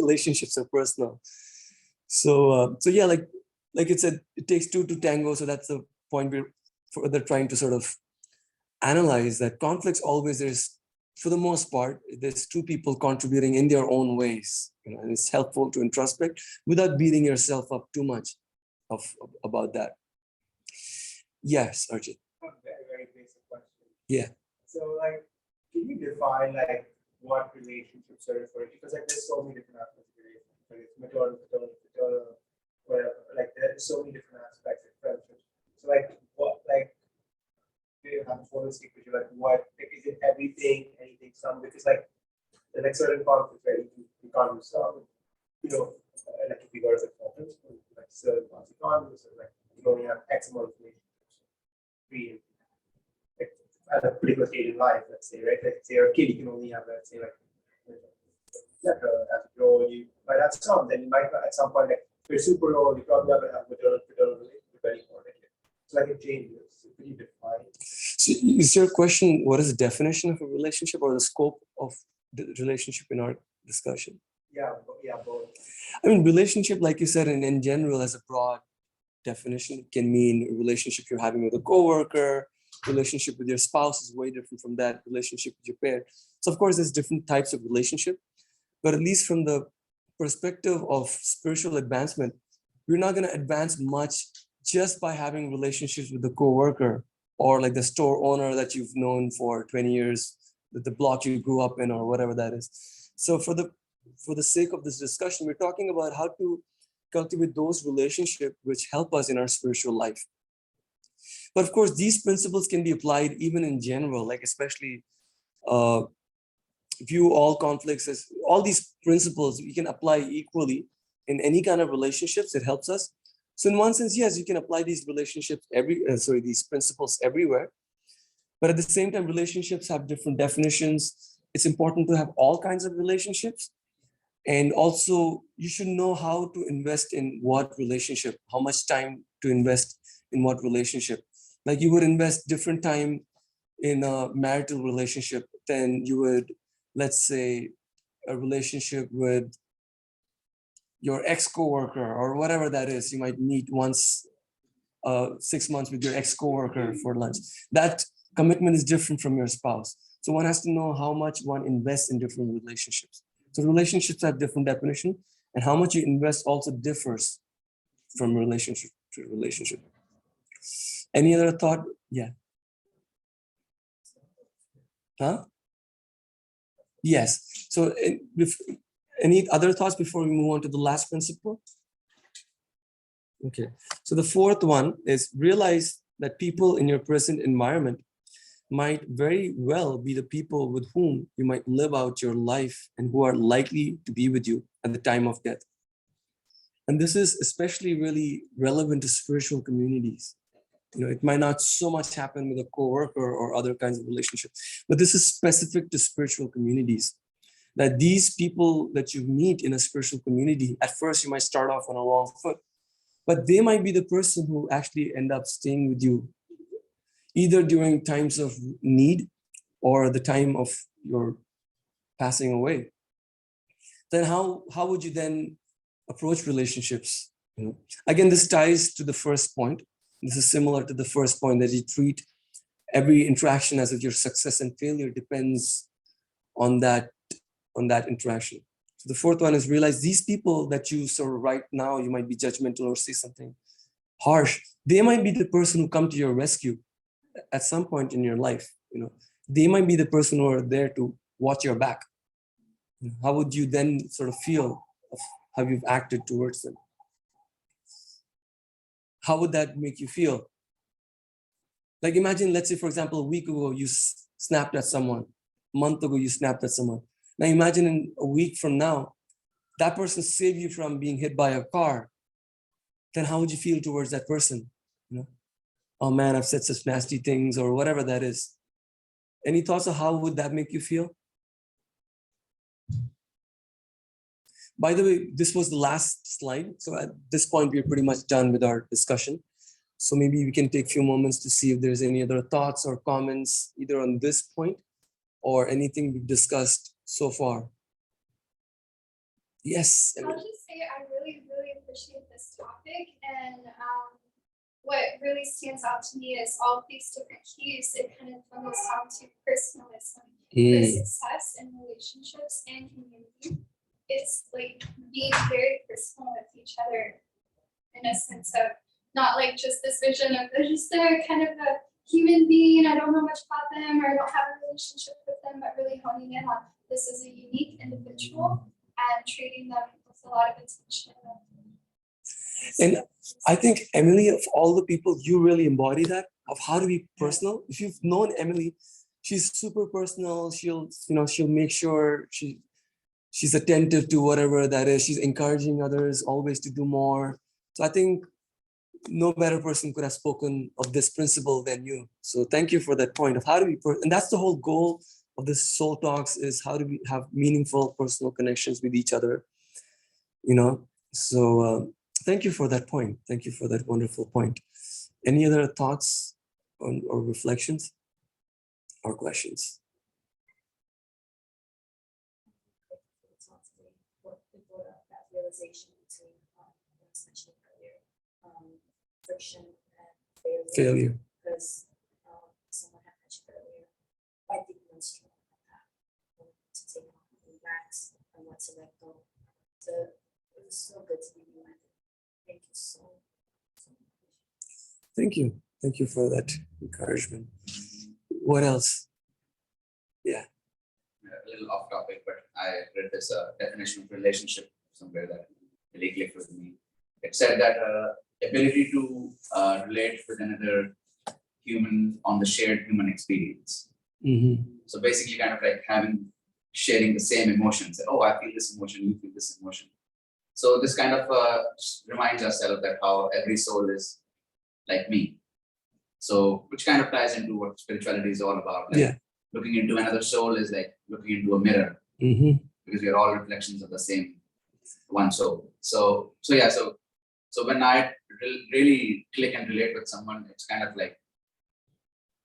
relationships are personal. So yeah, like it said, it takes two to tango. So that's the point we're further trying to sort of analyze, that conflicts always, there's, for the most part, there's two people contributing in their own ways. And it's helpful to introspect without beating yourself up too much about that. Yes, Arjit. A very, very basic question. Yeah. So, like, can you define like what relationships are referring to? Because like there's so many different aspects of relationships. Like it's maternal, whatever. Like there's so many different aspects of friendships. So like what, like, do you have a holistic picture? Like what, like, is it everything, anything, some? Because like the like certain conflicts where you can't resolve, like if you go to the conference, like certain conflicts, like you only have X amount of relationships. Like, at a particular stage in life, let's say, right? Like, say you're a kid, you can only have, let's say, like as you grow, you might have some, then you might at some point, like, if you're super old, you probably have maternal relationship depending on it. So, like, it changes. So, could you define? So is your question, what is the definition of a relationship or the scope of the relationship in our discussion? Yeah, both. I mean, relationship, like you said, in general, as a broad definition, can mean a relationship you're having with a coworker. Relationship with your spouse is way different from that. Relationship with your parent. So of course, there's different types of relationship, but at least from the perspective of spiritual advancement, we're not going to advance much just by having relationships with the coworker or like the store owner that you've known for 20 years, the block you grew up in or whatever that is. So for the sake of this discussion, we're talking about how to cultivate those relationships which help us in our spiritual life. But of course, these principles can be applied even in general, like especially view all conflicts as all these principles we can apply equally in any kind of relationships. It helps us. So in one sense, yes, you can apply these relationships these principles everywhere. But at the same time, relationships have different definitions. It's important to have all kinds of relationships. And also, you should know how to invest in what relationship, how much time to invest in what relationship. Like you would invest different time in a marital relationship than you would, let's say, a relationship with your ex-coworker or whatever that is. You might meet once 6 months with your ex-coworker for lunch. That commitment is different from your spouse. So one has to know how much one invests in different relationships. So relationships have different definition, and how much you invest also differs from relationship to relationship. Any other thought? Yeah. Huh? Yes. So any other thoughts before we move on to the last principle? Okay. So the fourth one is realize that people in your present environment might very well be the people with whom you might live out your life and who are likely to be with you at the time of death. And this is especially really relevant to spiritual communities. It might not so much happen with a coworker or other kinds of relationships, but this is specific to spiritual communities. That these people that you meet in a spiritual community, at first you might start off on a wrong foot, but they might be the person who actually end up staying with you, either during times of need or the time of your passing away. Then how would you then approach relationships? Again, this ties to the first point. This is similar to the first point, that you treat every interaction as if your success and failure depends on that interaction. So the fourth one is realize these people that you sort of right now, you might be judgmental or say something harsh. They might be the person who come to your rescue at some point in your life. they might be the person who are there to watch your back. How would you then sort of feel of how you've acted towards them? How would that make you feel? Like imagine, let's say, for example, a week ago, you snapped at someone. A month ago, you snapped at someone. Now imagine in a week from now, that person saved you from being hit by a car. Then how would you feel towards that person? Oh man, I've said such nasty things or whatever that is. Any thoughts of how would that make you feel? By the way, this was the last slide. So at this point, we're pretty much done with our discussion. So maybe we can take a few moments to see if there's any other thoughts or comments either on this point or anything we've discussed so far. Yes. I'll just say I really, really appreciate this topic, and what really stands out to me is all of these different cues. It kind of funnels down to personalism, for success in relationships and community. It's like being very personal with each other in a sense of not like just this vision of they're just there kind of a human being. I don't know much about them or I don't have a relationship with them, but really honing in on this is a unique individual and treating them with a lot of attention. And I think, Emily, of all the people, you really embody that of how to be personal. If you've known Emily, she's super personal. She'll make sure she's attentive to whatever that is. She's encouraging others always to do more. So I think no better person could have spoken of this principle than you. So thank you for that point of how to be, and that's the whole goal of this Soul Talks, is how do we have meaningful personal connections with each other, So thank you for that point. Thank you for that wonderful point. Any other thoughts or reflections or questions? That realization between, I was mentioning earlier, friction and failure. Because someone had mentioned earlier, I think we're strong on that. To take on the backs and what to let go. It was so good to be reminded. Thank you so much. Thank you. Thank you for that encouragement. What else? Yeah. A little off topic, but I read this definition of relationship somewhere that really clicked with me. It said that ability to relate with another human on the shared human experience. Mm-hmm. So basically kind of like sharing the same emotions. Oh, I feel this emotion, you feel this emotion. So this kind of reminds ourselves that how every soul is like me. So which kind of ties into what spirituality is all about. Like, looking into another soul is like looking into a mirror, because we are all reflections of the same one soul. So when I really click and relate with someone, it's kind of like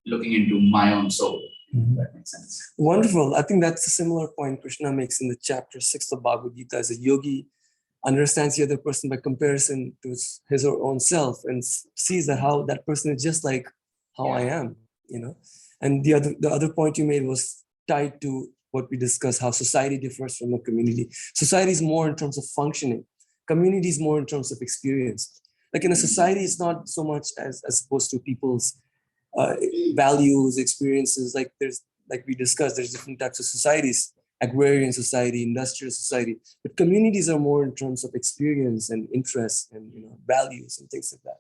looking into my own soul. If that makes sense. Wonderful. I think that's a similar point Krishna makes in the chapter 6 of Bhagavad Gita. As a yogi understands the other person by comparison to his or own self and sees that how that person is just like how I am, And the other point you made was tied to what we discussed, how society differs from a community. Society is more in terms of functioning. Community is more in terms of experience. Like in a society, it's not so much as opposed to people's values, experiences. Like we discussed, there's different types of societies: agrarian society, industrial society. But communities are more in terms of experience and interests and values and things like that.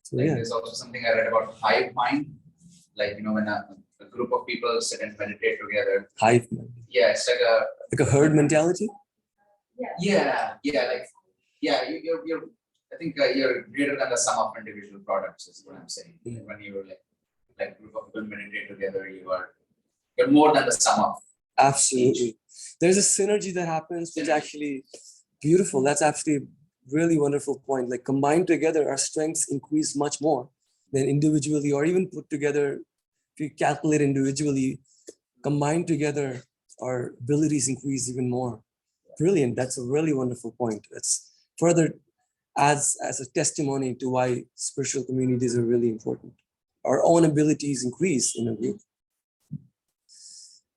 So, There's also something I read about hive mind. Like when a group of people sit and meditate together. Hive mind. Yeah, it's like a herd mentality. Yeah. You're. I think you're greater than the sum of individual products. Is what I'm saying. When you're like group of people meditate together, you're more than the sum of. Absolutely. There's a synergy that happens, which actually beautiful. That's actually a really wonderful point. Like combined together, our strengths increase much more than individually, or even put together. If you calculate individually, combined together, our abilities increase even more. Brilliant. That's a really wonderful point. That's further as a testimony to why spiritual communities are really important. Our own abilities increase in a group.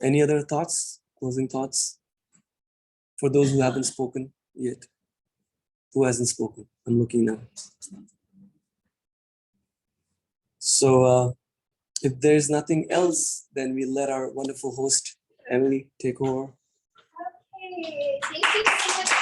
Any other thoughts, closing thoughts? For those who haven't spoken yet. Who hasn't spoken? I'm looking now. So If there's nothing else, then we let our wonderful host, Emily, take over. Okay, thank you so much.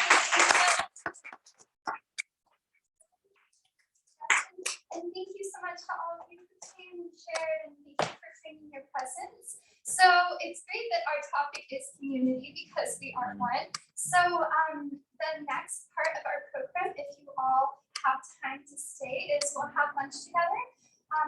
And thank you so much to all of you who came and shared, and thank you for bringing your presence. So it's great that our topic is community because we are one. So the next part of our program, if you all have time to stay, is we'll have lunch together.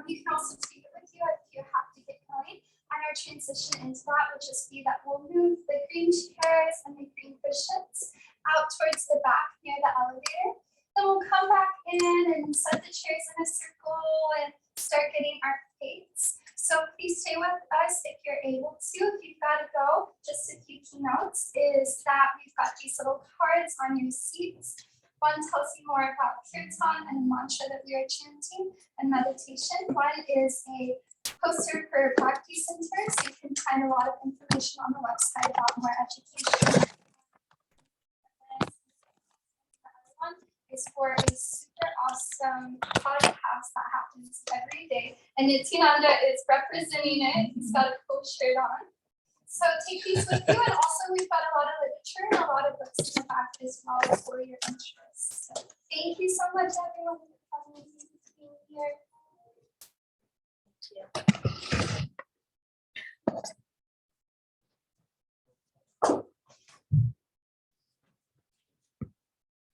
You can also take it with you if you have to get going. And our transition into that will just be that we'll move the green chairs and the green cushions out towards the back near the elevator. Then we'll come back in and set the chairs in a circle and start getting our plates. So please stay with us if you're able to. If you've got to go, just a few key notes is that we've got these little cards on your seats. One tells you more about kirtan and a mantra that we are chanting and meditation. One is a poster for Bhakti Center, so you can find a lot of information on the website about more education. One is for a super awesome podcast that happens every day, and Nityananda is representing it. He's got a cool shirt on. So take these with you, and also we've got a lot of literature and a lot of books in the back as well for your interests. So thank you so much, everyone, for being here.